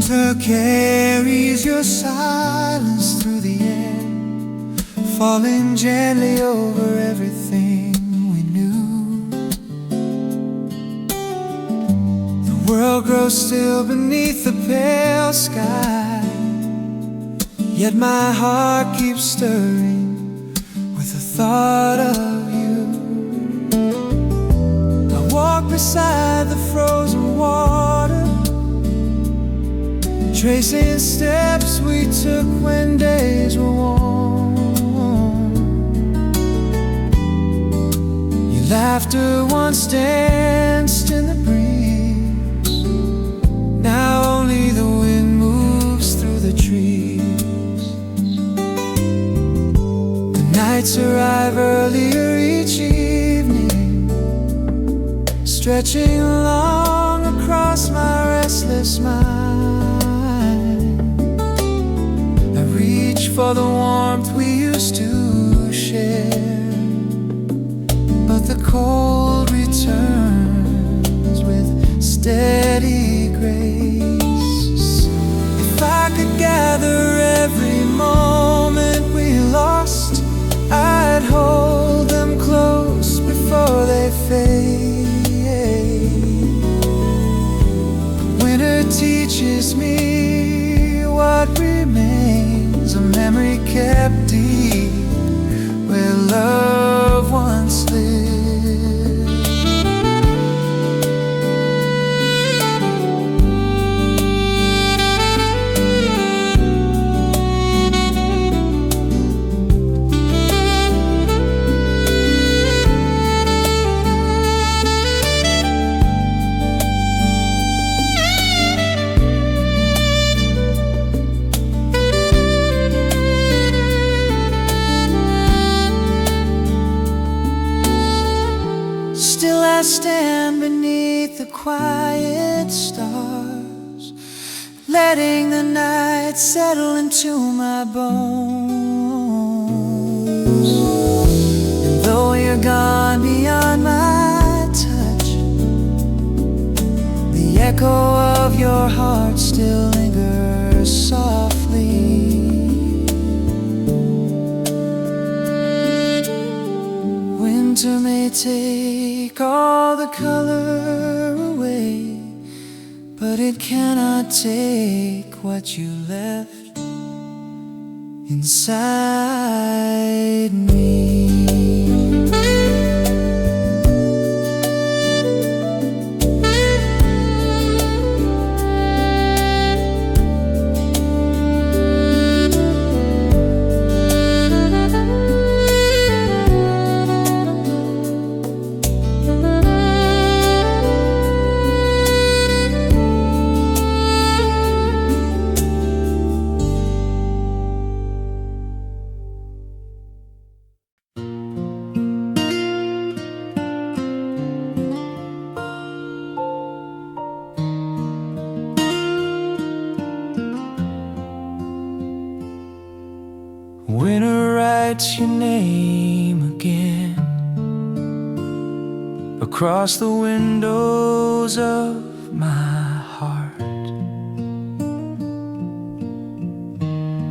Winter carries your silence through the air, falling gently over everything we knew. The world grows still beneath the pale sky, yet my heart keeps stirring with the thought of you. I walk beside the frozen water, tracing steps we took when days were warm. Your laughter once danced in the breeze, now only the wind moves through the trees. The nights arrive earlier each evening, stretching along across my restless mind. For the warmth we used to share, but the cold returns with steady grace. If I could gather every moment we lost, I'd hold them close before they fade. Winter teaches me what remains, a memory kept deep where love once lived. I stand beneath the quiet stars, letting the night settle into my bones. And though you're gone beyond my touch, the echo of your heart still lingers softly. Winter may take all the color away, but it cannot take what you left inside me. Winter writes your name again across the windows of my heart.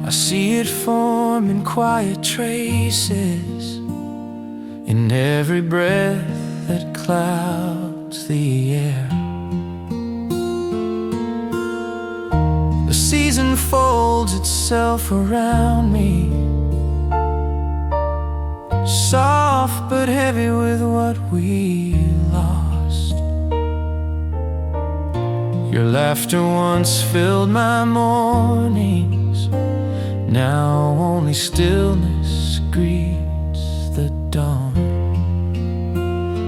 I see it form in quiet traces in every breath that clouds the air. The season folds itself around me, soft but heavy with what we lost. Your laughter once filled my mornings, now only stillness greets the dawn.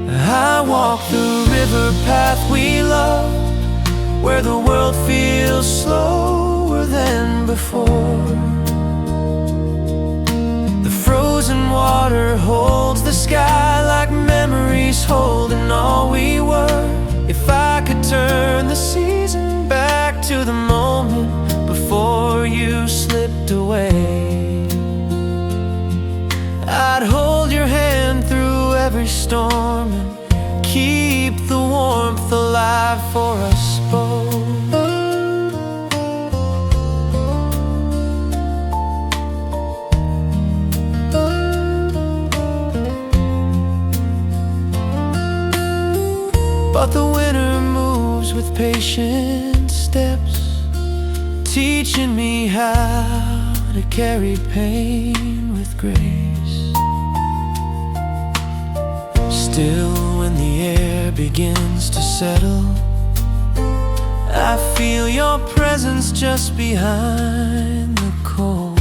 I walk the river path we loved, where the world feels slower than before. Frozen water holds the sky like memories holding all we were. If I could turn the season back to the moment before you slipped away, I'd hold your hand through every storm and keep the warmth alive for us both. patient steps, teaching me how to carry pain with grace. Still, when the air begins to settle, I feel your presence just behind the cold.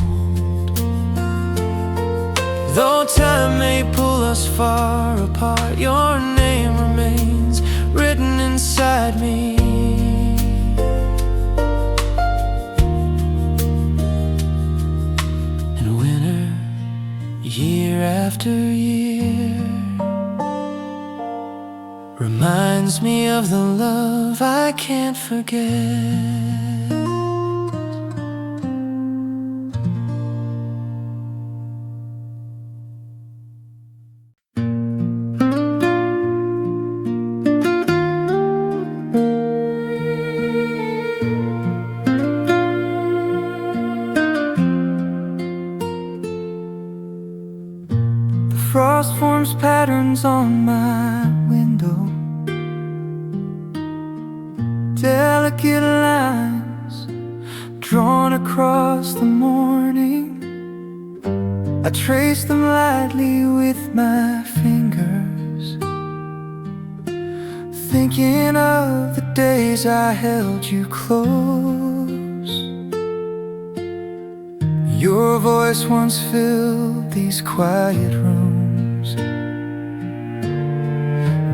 Though time may pull us far apart, your name remains written inside me. And winter, year after year, reminds me of the love I can't forget. The frost forms patterns on my window, delicate lines drawn across the morning. I trace them lightly with my fingers, thinking of the days I held you close. Your voice once filled these quiet rooms,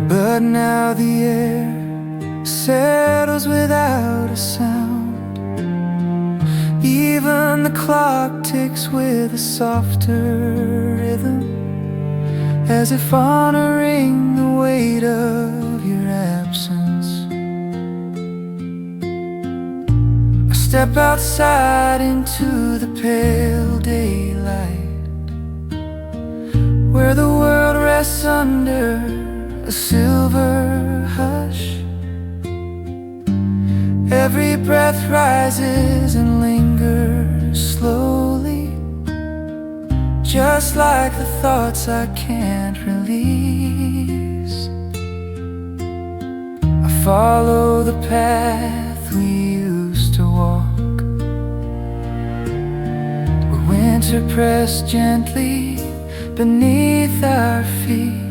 but now the air settles without a sound. Even the clock ticks with a softer rhythm, as if honoring the weight of your absence. I step outside into the pale daylight, where the world rests under a silver hush. Every breath rises and lingers slowly, just like the thoughts I can't release. I follow the path we used to walk, where winter pressed gently beneath our feet.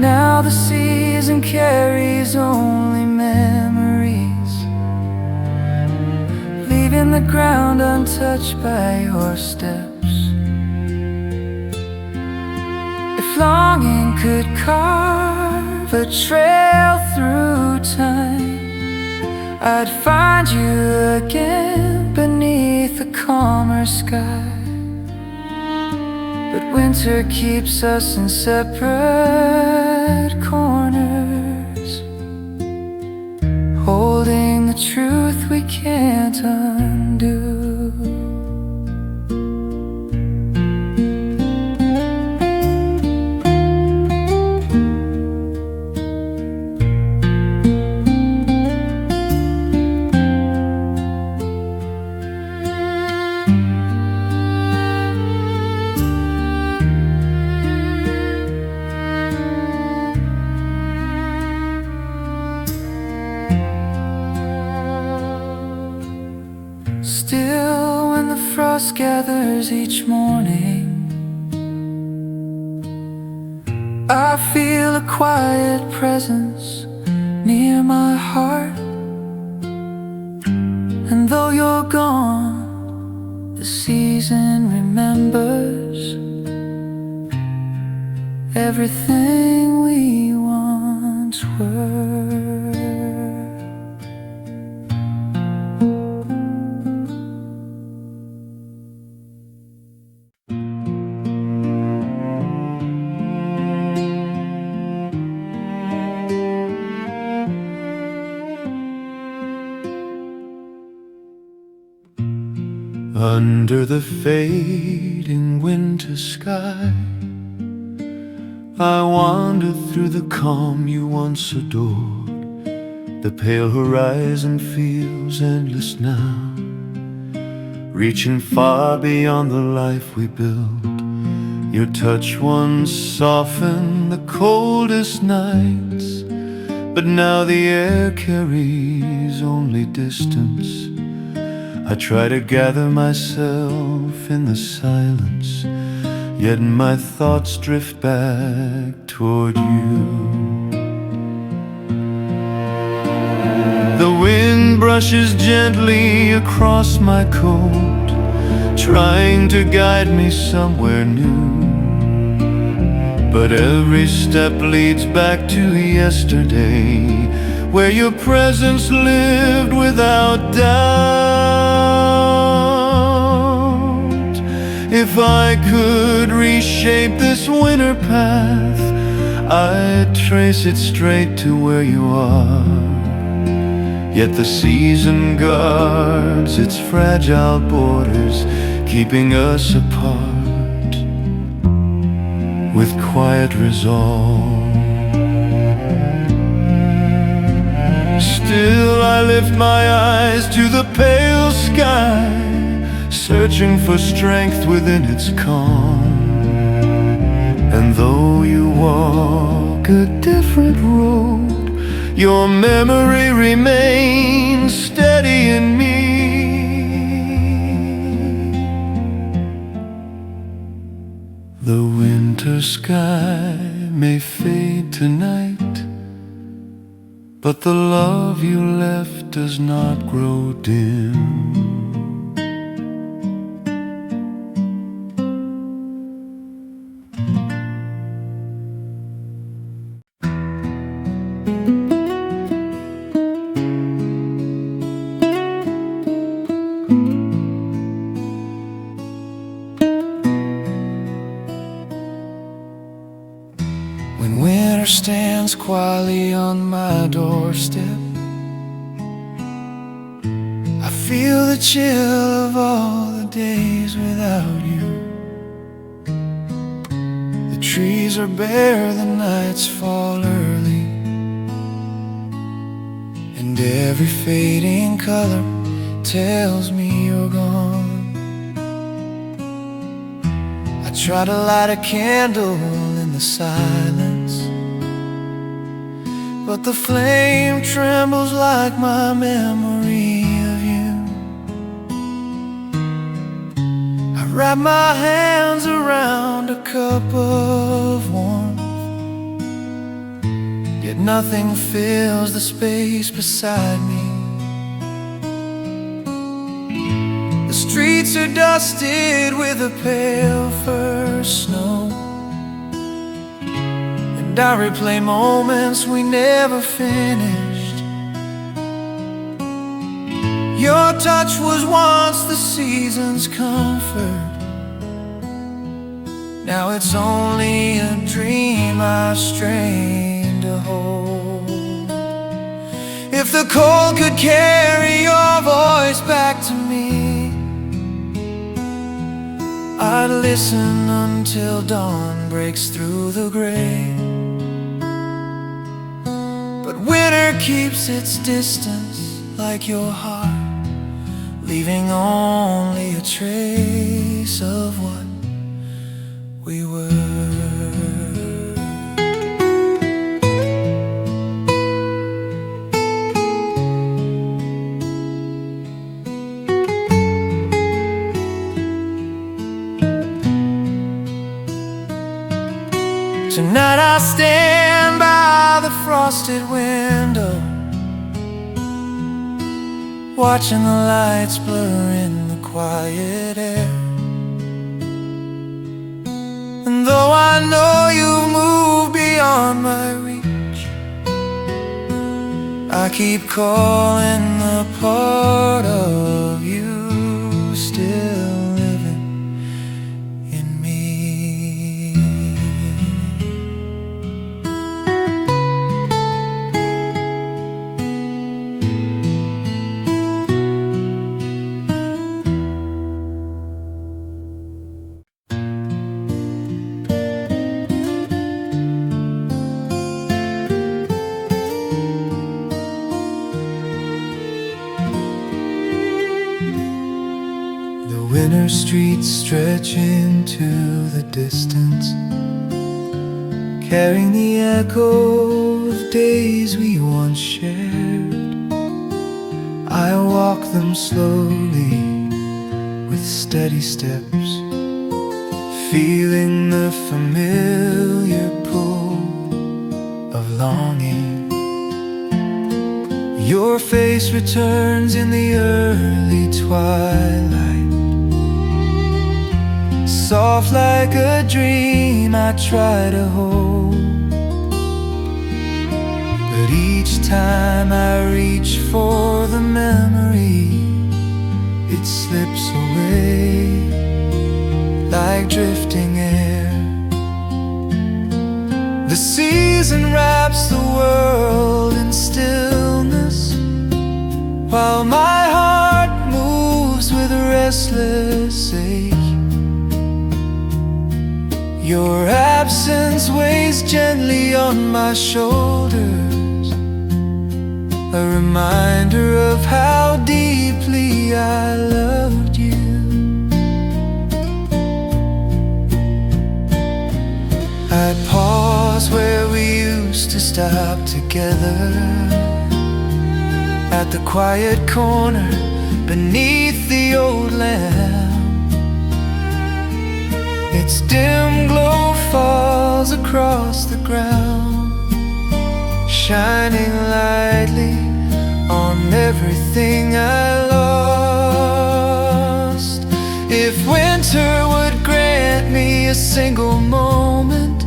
Now the season carries only memories, leaving the ground untouched by your steps. If longing could carve a trail through time, I'd find you again beneath a calmer sky. But winter keeps us in separate corners, holding the truth we can't undo. Still, when the frost gathers each morning, I feel a quiet presence near my heart. And though you're gone, the season remembers everything we once were.
Under the fading winter sky, I wander through the calm you once adored. The pale horizon feels endless now, reaching far beyond the life we built. Your touch once softened the coldest nights, but now the air carries only distance. I try to gather myself in the silence, yet my thoughts drift back toward you. The wind brushes gently across my coat, trying to guide me somewhere new. But every step leads back to yesterday, where your presence lived without doubt. If I could reshape this winter path, I'd trace it straight to where you are. Yet the season guards its fragile borders, keeping us apart with quiet resolve. Still I lift my eyes to the pale sky, searching for strength within its calm. And though you walk a different road, your memory remains steady in me. The winter sky may fade tonight, but the love you left does not grow dim.
When winter stands quietly on my doorstep, I feel the chill of all the days without you. The trees are bare, the nights fall early, and every fading color tells me you're gone. I try to light a candle in the silence, but the flame trembles like my memory of you. I wrap my hands around a cup of warmth, yet nothing fills the space beside me. The streets are dusted with a pale first snow, and I replay moments we never finished. Your touch was once the season's comfort, now it's only a dream I strain to hold. If the cold could carry your voice back to me, I'd listen until dawn breaks through the gray. But winter keeps its distance like your heart, leaving only a trace of what we were. Tonight I stand by the frosted window, watching the lights blur in the quiet air. And though I know you've moved beyond my reach, I keep calling the part of you still living in me. Winter streets stretch into the distance, carrying the echo of days we once shared. I walk them slowly with steady steps, feeling the familiar pull of longing. Your face returns in the early twilight, soft like a dream I try to hold. But each time I reach for the memory, it slips away like drifting air. The season wraps the world in stillness, while my heart moves with a restless ache. Your absence weighs gently on my shoulders, a reminder of how deeply I loved you. I pause where we used to stop together, at the quiet corner beneath the old lamp. Its dim glow falls across the ground, shining lightly on everything I lost. If winter would grant me a single moment,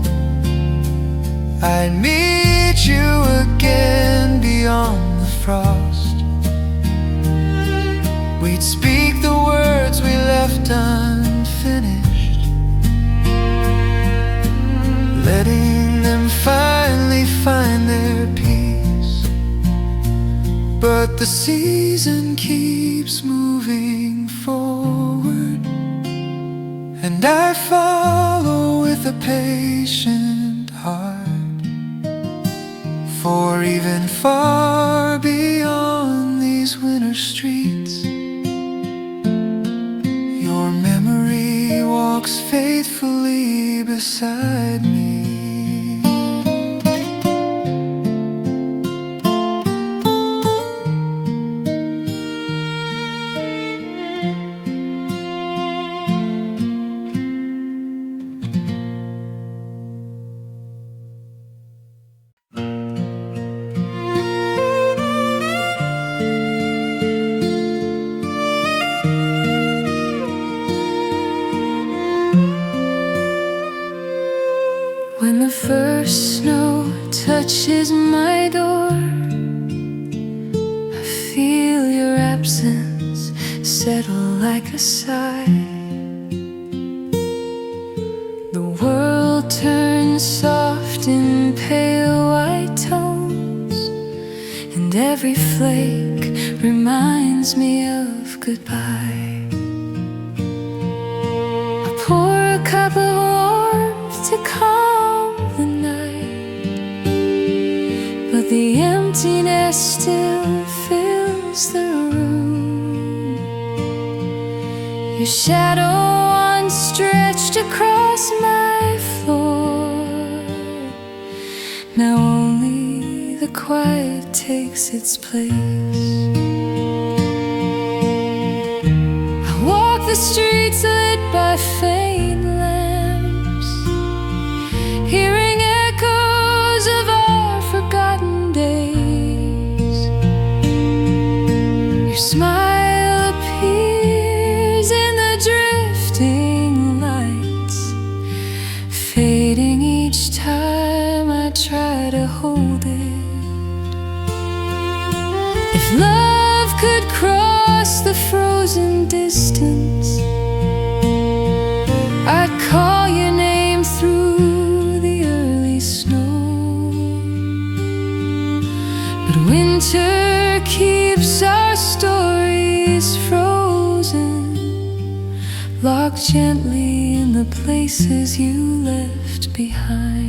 I'd meet you again beyond the frost. We'd speak the words we left unfinished, letting them finally find their peace. But the season keeps moving forward, and I follow with a patient heart. For even far beyond these winter streets, your memory walks faithfully beside me.
When the first snow touches my door, I feel your absence settle like a sigh. The world turns soft in pale white tones, and every flake reminds me of goodbye. I pour a cup of warmth to calm the night, but the emptiness still fills the room. Your shadow once stretched across my floor, now only the quiet takes its place. I walk the streets lit by faint lamps, hearing echoes of our forgotten days. Your smile appears in the drifting lights, fading each time I try to hold it. If love could cross the frozen distance, I'd call your name through the early snow. But winter keeps our stories frozen, locked gently in the places you left behind.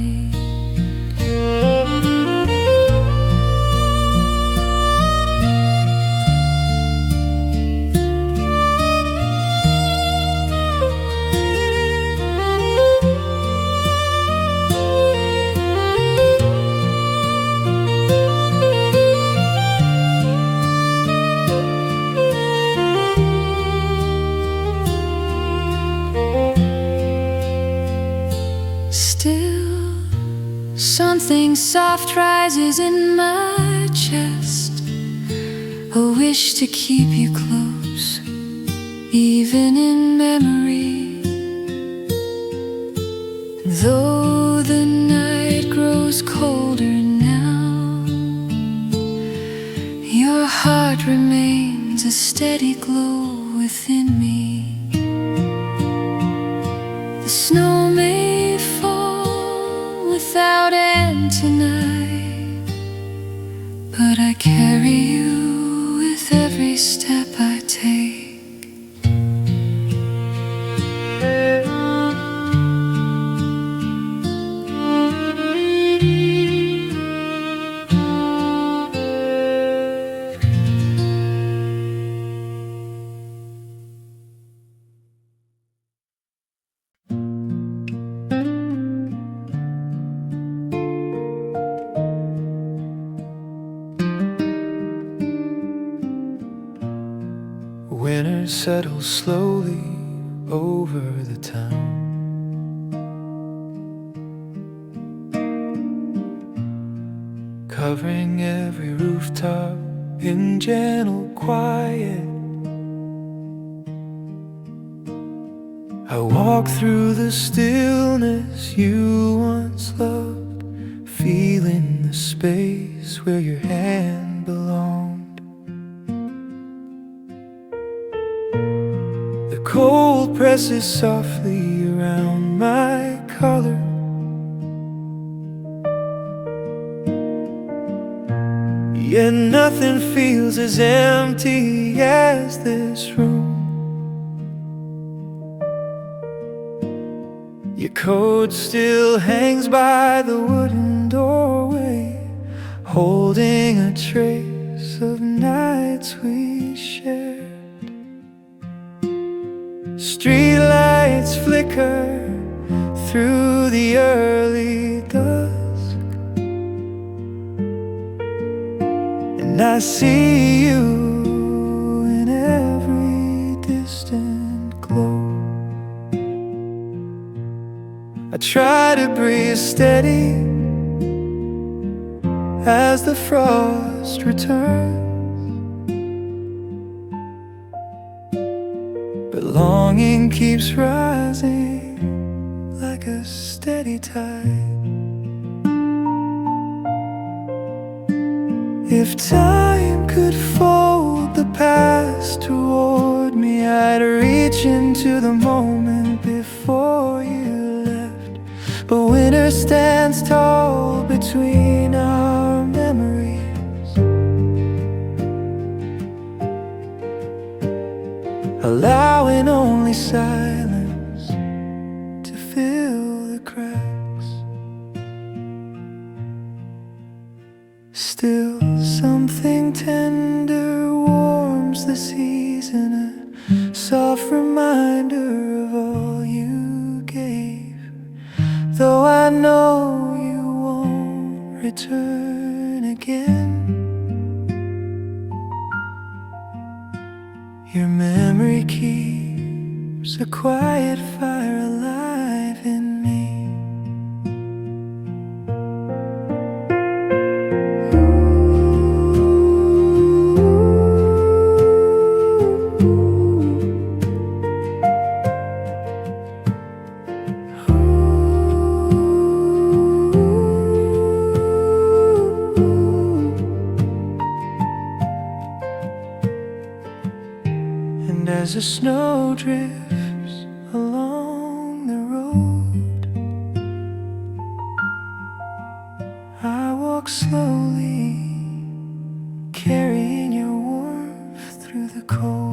soft rises in my chest, a wish to keep you close, even in memory. Though the night grows colder now, your heart remains a steady glow within me. The snow may fall without end tonight, but I carry you with every step I take.
Winter settles slowly over the town. Covering every rooftop in gentle quiet. I walk through the stillness you once loved, feeling the space where your hand belonged. The cold presses softly around my collar. Yet nothing feels as empty as this room. Your coat still hangs by the wooden doorway, holding a trace of nights we shared. Streetlights flicker through the early dusk, and I see you in every distant glow. I try to breathe steady as the frost returns, but longing keeps rising like a steady tide. If time could fold the past toward me, I'd reach into the moment before you left. But winter stands tall between our memories, allowing only silence to fill the cracks. Still, something tender warms the season, a soft reminder of all you gave. Though I know you won't return again, your memory keeps a quiet fire alive in me. As the snow drifts along the road, I walk slowly, carrying your warmth through the cold.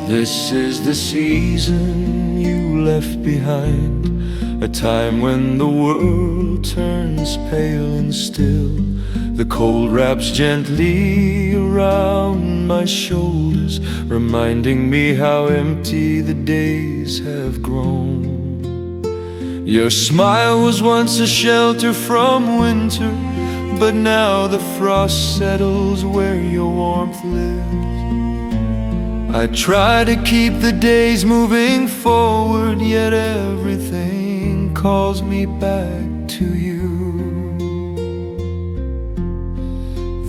This is the season you left behind, a time when the world turns pale and still. The cold wraps gently around my shoulders, reminding me how empty the days have grown.
Your smile was once a shelter from winter, but now the frost settles where your warmth lives. I try to keep the days moving forward, yet everything calls me back to you.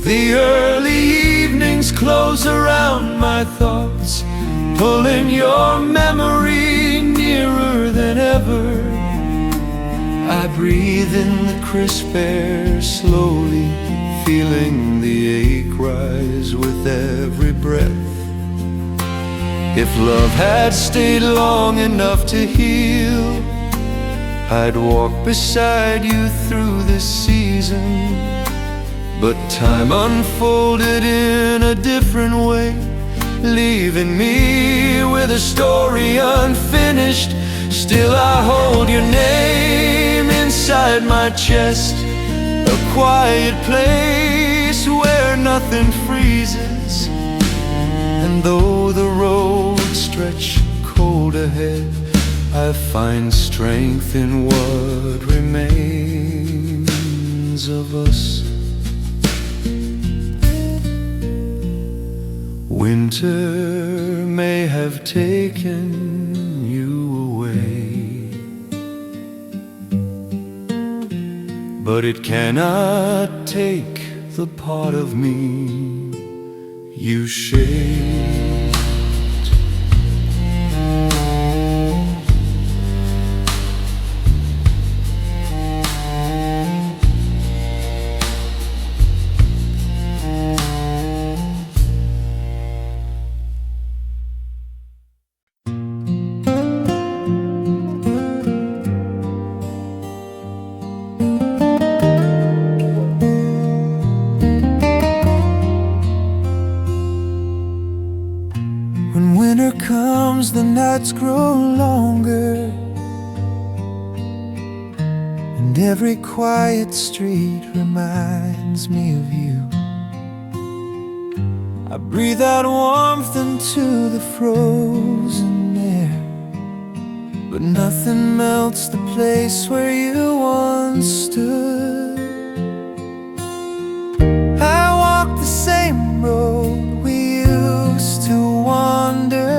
The early evenings close around my thoughts, pulling your memory nearer than ever. I breathe in the crisp air slowly, feeling the ache rise with every breath. If love had stayed long enough to heal, I'd walk beside you through this season. But time unfolded in a different way, leaving me with a story unfinished. Still I hold your name inside my chest, a quiet place where nothing freezes. And though the roads stretch cold ahead, I find strength in what remains of us. Winter may have taken you away, but it cannot take the part of me you shaped.
The nights grow longer, and every quiet street reminds me of you. I breathe out warmth into the frozen air, but nothing melts the place where you once stood. I walk the same road we used to wander,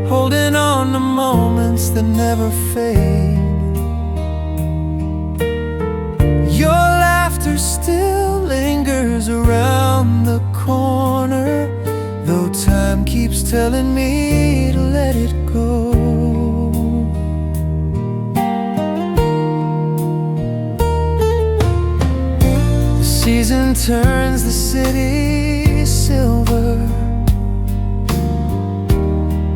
holding on to moments that never fade. Your laughter still lingers around the corner, though time keeps telling me to let it go. The season turns the city silver,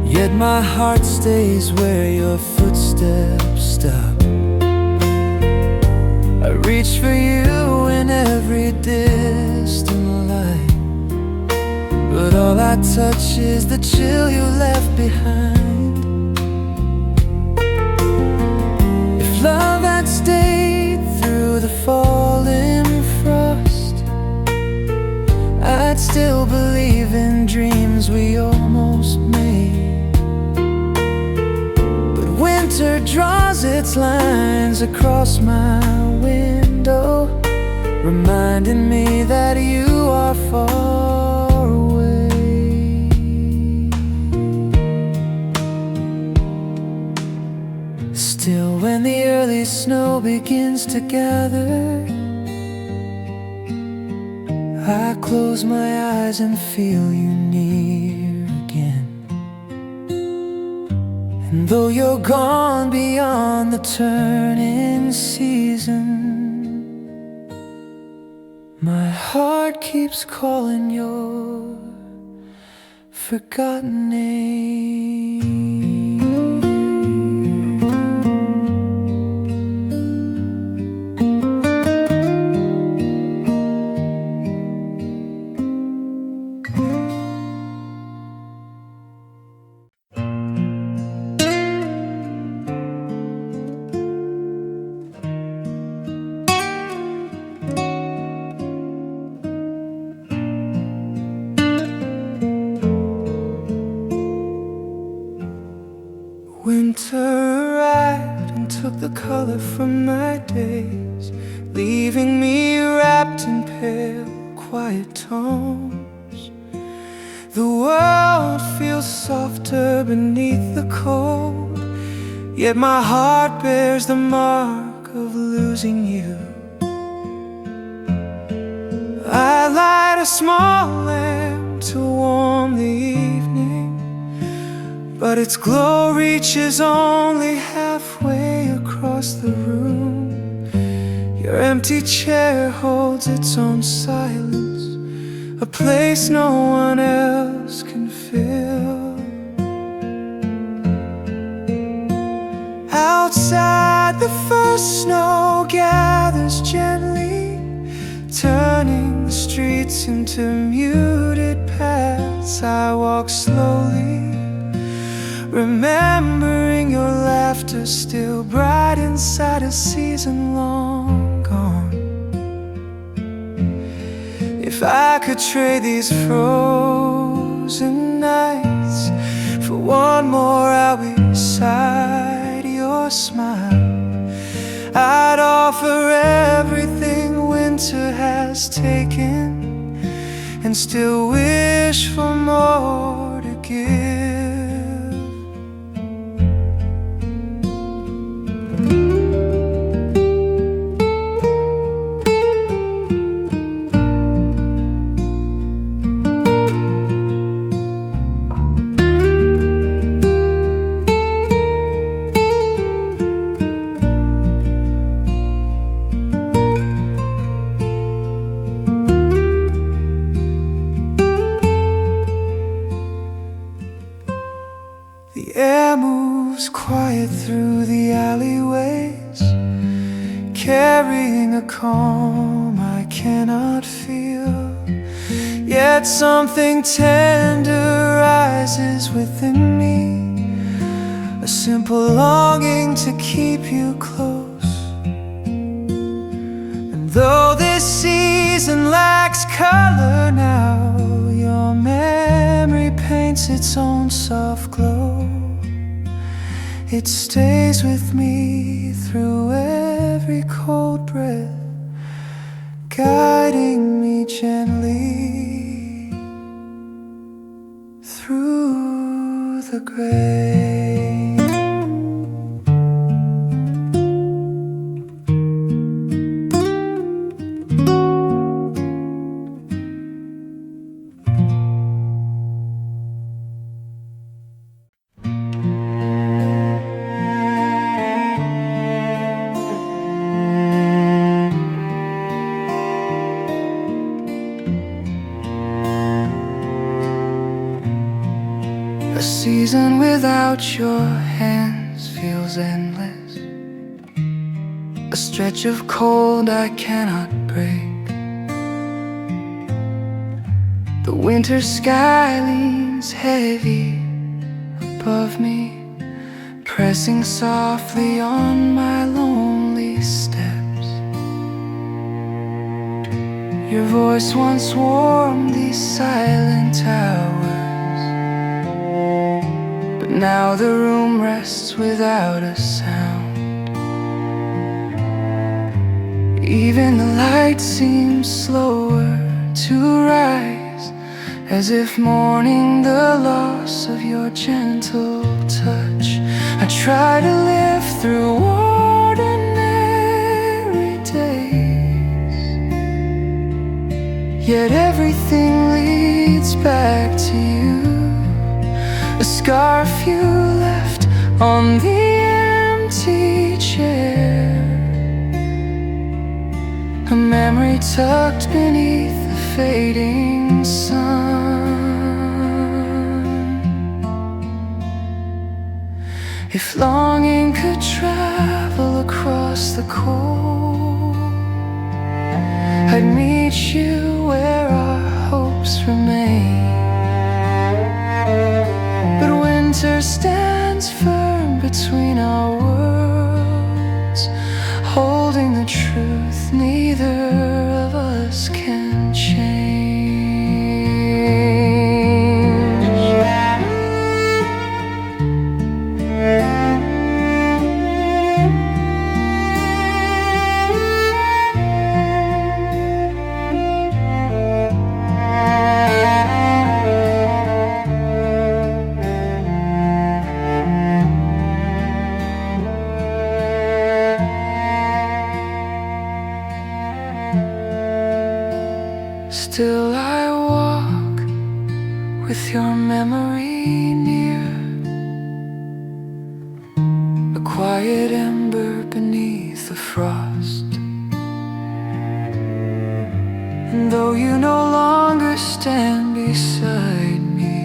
yet my heart stays where your footsteps stop. I reach for you in every distant light, but all I touch is the chill you left behind. If love had stayed through the falling frost, I'd still believe in dreams we almost made. Winter draws its lines across my window, reminding me that you are far away. Still, when the early snow begins to gather, I close my eyes and feel you near again. And though you're gone beyond the turning season, my heart keeps calling your forgotten name. color from my days, leaving me wrapped in pale, quiet tones. The world feels softer beneath the cold, yet my heart bears the mark of losing you. I light a small lamp to warm the evening, but its glow reaches only halfway across the room. Your empty chair holds its own silence, a place no one else can fill. Outside, the first snow gathers gently, turning the streets into muted paths. I walk slowly, remembering your laughter still bright inside a season long gone. If I could trade these frozen nights for one more hour beside your smile, I'd offer everything winter has taken and still wish for more to give. The air moves quiet through the alleyways, carrying a calm I cannot feel. Yet something tender rises within me, a simple longing to keep you close. And though this season lacks color now, your memory paints its own soft glow. It stays with me through every cold breath, guiding me gently through the gray. A season without your hands feels endless, a stretch of cold I cannot break. The winter sky leans heavy above me, pressing softly on my lonely steps. Your voice once warmed these silent hours, now the room rests without a sound. Even the light seems slower to rise, as if mourning the loss of your gentle touch. I try to live through ordinary days, yet everything leads back to you. A scarf you left on the empty chair, a memory tucked beneath the fading sun. If longing could travel across the cold, I'd meet you where our hopes remain. But winter stands firm between our worlds, holding the truth neither of us can change.
with your memory near, a quiet ember beneath the frost. And though you no longer stand beside me,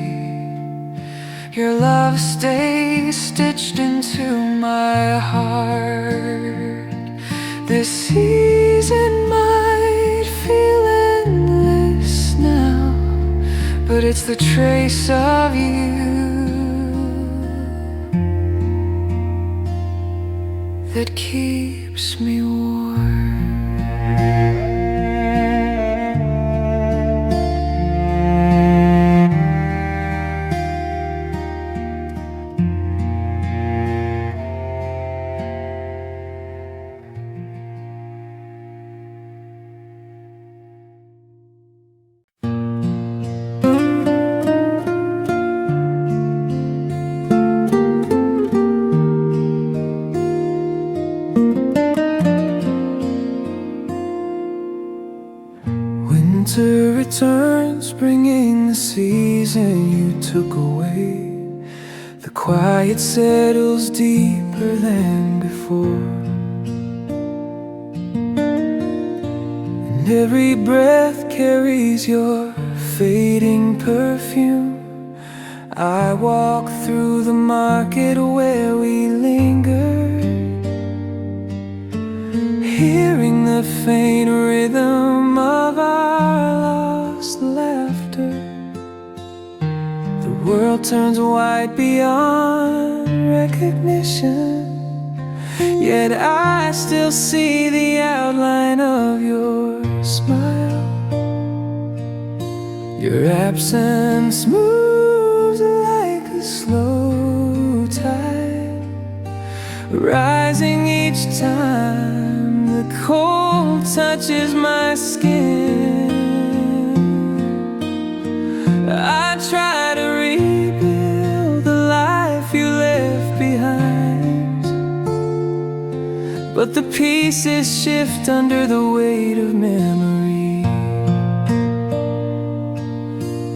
your love stays stitched into my heart. This season might feel endless now, but it's the trace of you that keeps me warm.
Winter returns, bringing the season you took away. The quiet settles deeper than before, and every breath carries your fading perfume. I walk through the market where we lingered, hearing the faint rhythm of our lost laughter. The world turns white beyond recognition, yet I still see the outline of your smile. Your absence moves like a slow tide, rising each time the cold touches my skin. I try to rebuild the life you left behind, but the pieces shift under the weight of memory.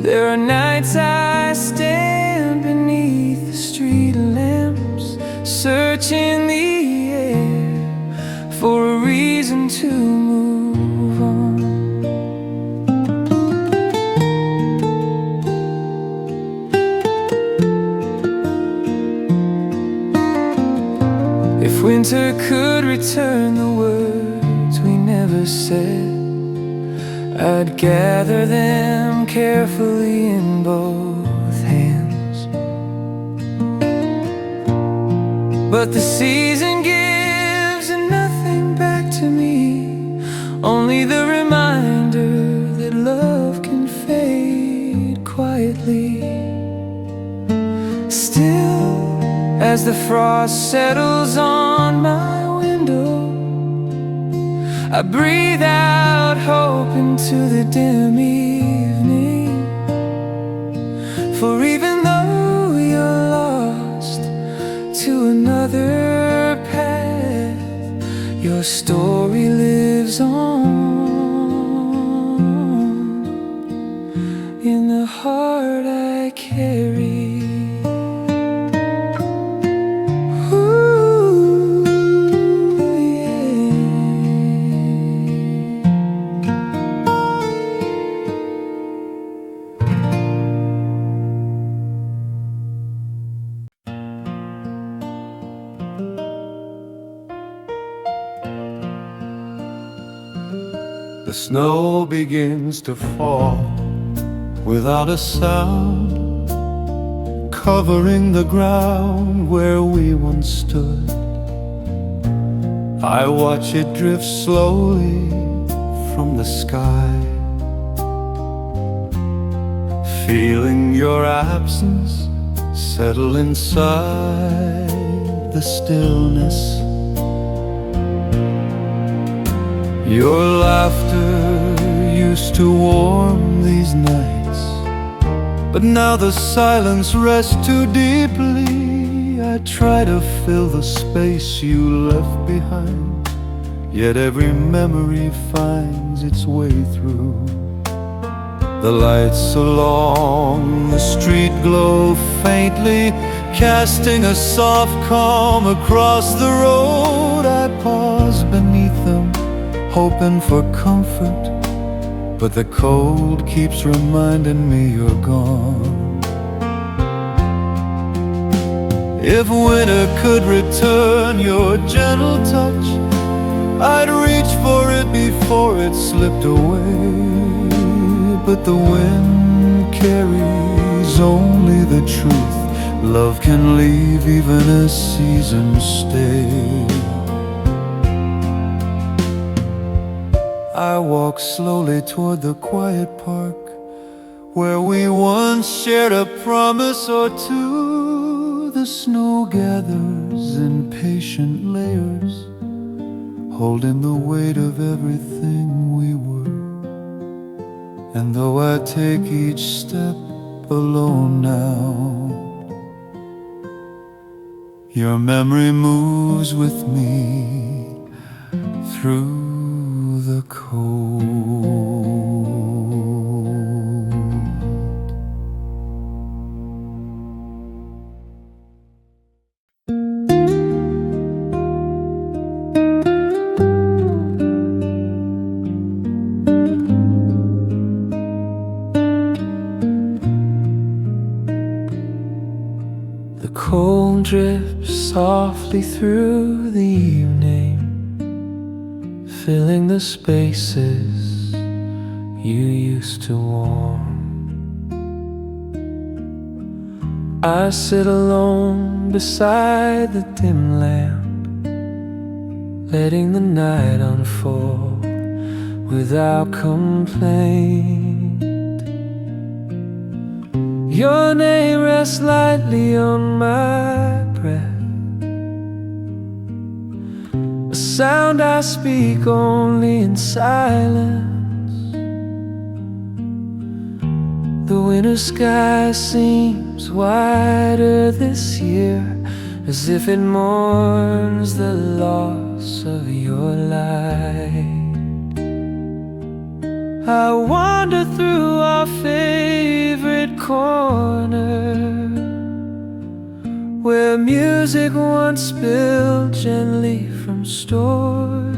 There are nights I stand beneath the street lamps, searching the air for a reason to move on. If winter could return the words we never said, I'd gather them carefully in both hands. But the season gives nothing back to me, only the reminder that love can fade quietly. Still, as the frost settles on my window, I breathe out hope into the dim evening. For even though you're lost to another path, your story lives on in the heart I carry.
The snow begins to fall without a sound, covering the ground where we once stood. I watch it drift slowly from the sky, feeling your absence settle inside the stillness. Your laughter used to warm these nights, but now the silence rests too deeply. I try to fill the space you left behind, yet every memory finds its way through. The lights along the street glow faintly, casting a soft calm across the road. I pause beneath them, hoping for comfort, but the cold keeps reminding me you're gone. If winter could return your gentle touch, I'd reach for it before it slipped away. But the wind carries only the truth. Love can leave even as seasons stay. I walk slowly toward the quiet park where we once shared a promise or two. The snow gathers in patient layers, holding the weight of everything we were. And though I take each step alone now, your memory moves with me through the cold.
Cold drips softly through the evening, filling the spaces you used to warm. I sit alone beside the dim lamp, letting the night unfold without complaint. Your name rests lightly on my breath, a sound I speak only in silence. The winter sky seems wider this year, as if it mourns the loss of your light. I wander through our favorite corner, where music once spilled gently from stores.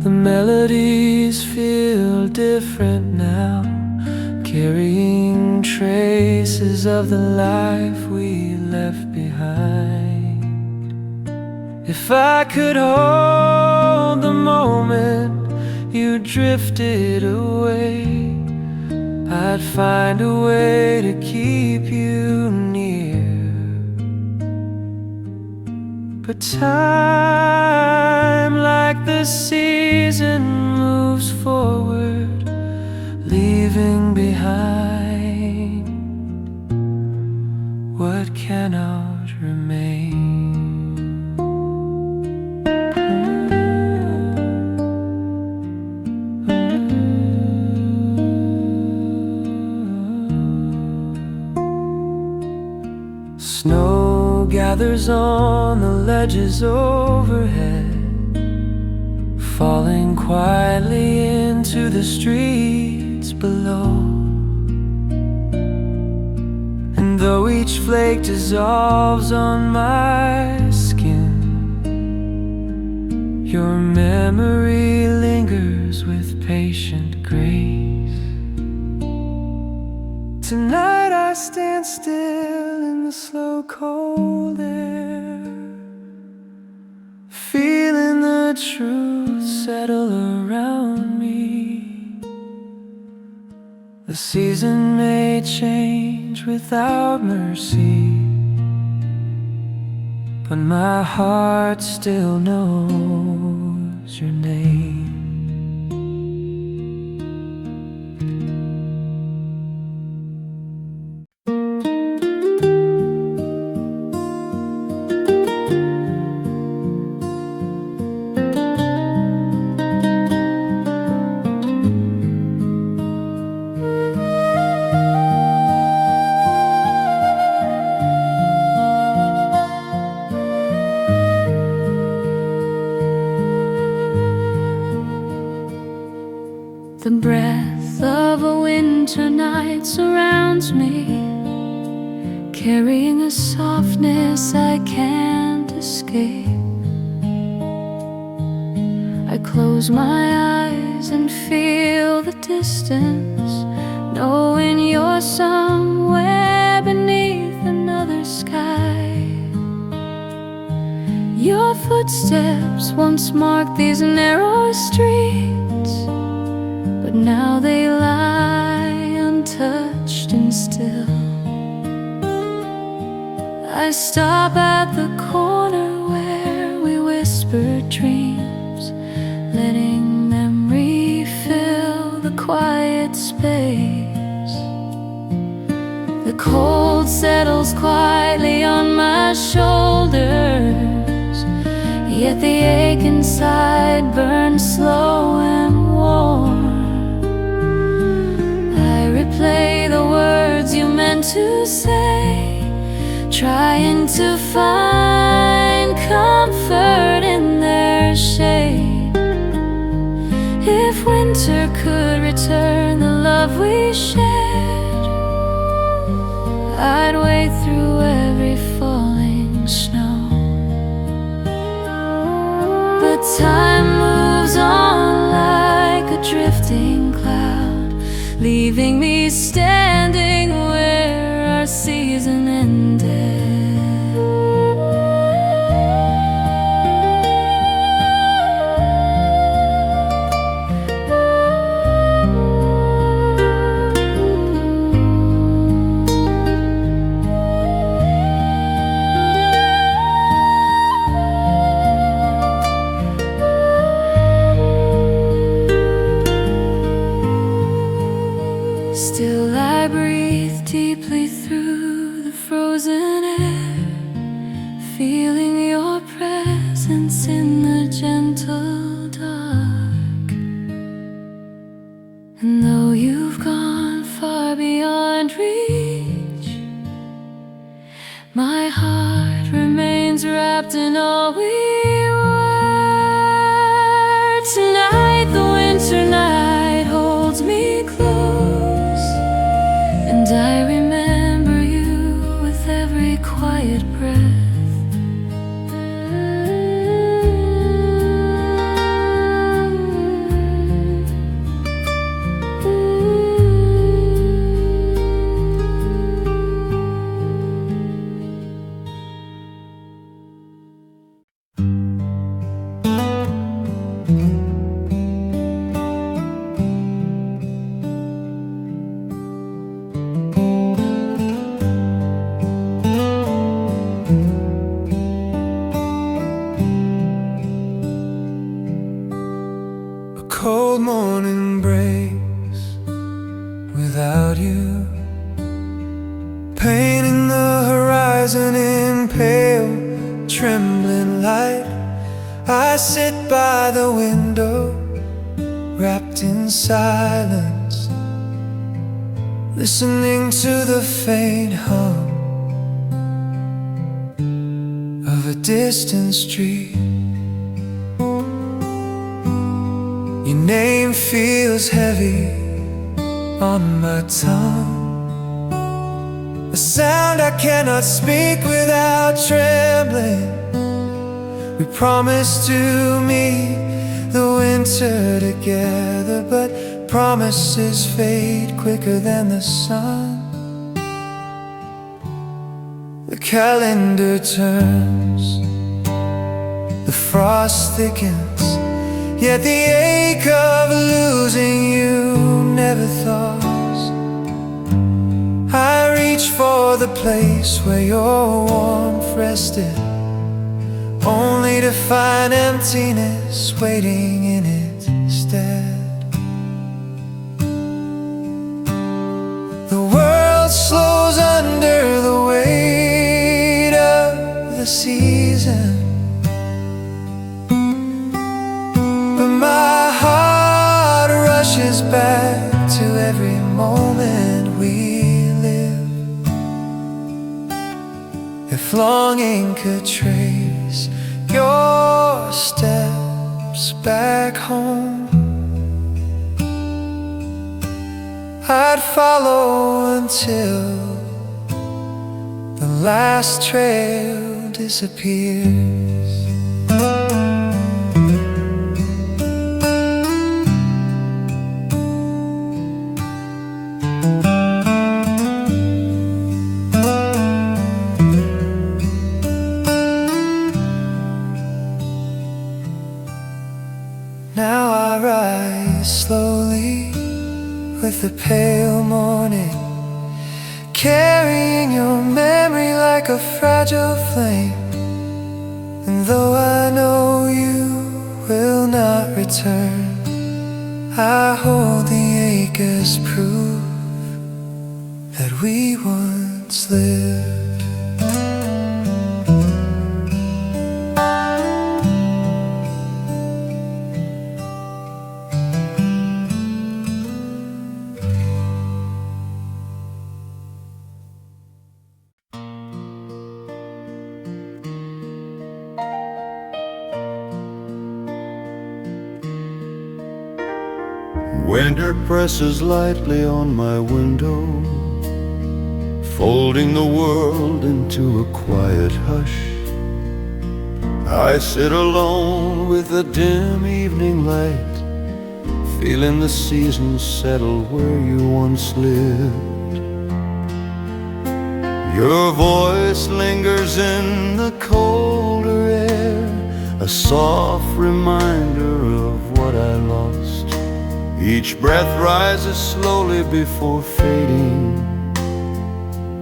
The melodies feel different now, carrying traces of the life we left behind. If I could hold the moment you drifted away, I'd find a way to keep you near. But time, like the season, moves forward, leaving behind what cannot remain. Snow gathers on the ledges overhead, falling quietly into the streets below. And though each flake dissolves on my skin, your memory lingers with patient grace. Tonight I stand still in the slow cold air, feeling the truth settle around me. The season may change without mercy, but my heart still knows your name.
that surrounds me, carrying a softness I can't escape. I close my eyes and feel the distance, knowing you're somewhere beneath another sky. Your footsteps once marked these narrow streets, but now they lie untouched and still. I stop at the corner where we whispered dreams, letting memory fill the quiet space. The cold settles quietly on my shoulders, yet the ache inside burns slow and warm. I replay the words you meant to say, trying to find comfort in their shade. If winter could return the love we shared, I'd wade through every falling snow. But time moves on like a drifting cloud, leaving me standing where our season ended. Still I breathe deeply through the frozen air, feeling your presence in the gentle dark. And though you've gone far beyond reach, my heart remains wrapped in all we were. Tonight the winter night holds me close, and I remember you with every quiet breath.
Cold morning breaks without you, painting the horizon in pale, trembling light. I sit by the window, wrapped in silence, listening to the faint hum of a distant street. Your name feels heavy on my tongue, a sound I cannot speak without trembling. We promised to meet the winter together, but promises fade quicker than the sun. The calendar turns, the frost thickens, yet the ache of losing you never thaws. I reach for the place where your warmth rested, only to find emptiness waiting in its stead. The world slows under the weight of the season, but my heart rushes back to every moment we live. If longing could trace your steps back home, I'd follow until the last trail disappears. Now I rise slowly with the pale morning, carrying your memory like a fragile flame. And though I know you will not return, I hold the ache as proof that we once lived.
Winter presses lightly on my window, folding the world into a quiet hush. I sit alone with the dim evening light, feeling the seasons settle where you once lived. Your voice lingers in the colder air, a soft reminder of what I lost. Each breath rises slowly before fading,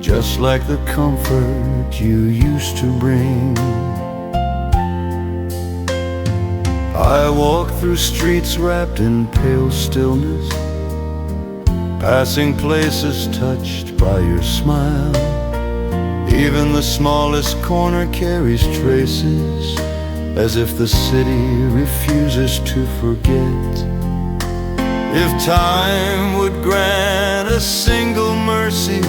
just like the comfort you used to bring. I walk through streets wrapped in pale stillness, passing places touched by your smile. Even the smallest corner carries traces, as if the city refuses to forget. If time would grant a single mercy,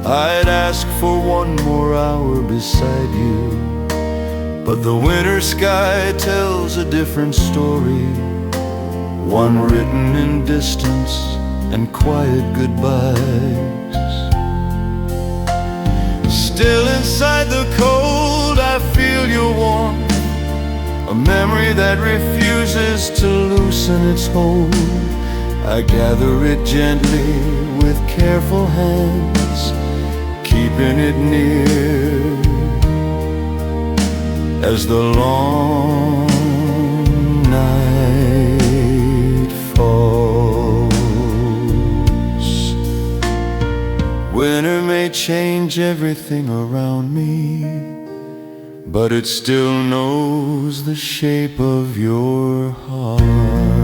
I'd ask for one more hour beside you. But the winter sky tells a different story, one written in distance and quiet goodbyes. Still inside the cold I feel your warmth, a memory that refuses to loosen its hold. I gather it gently with careful hands, keeping it near as the long night falls. Winter may change everything around me, but it still knows the shape of your heart.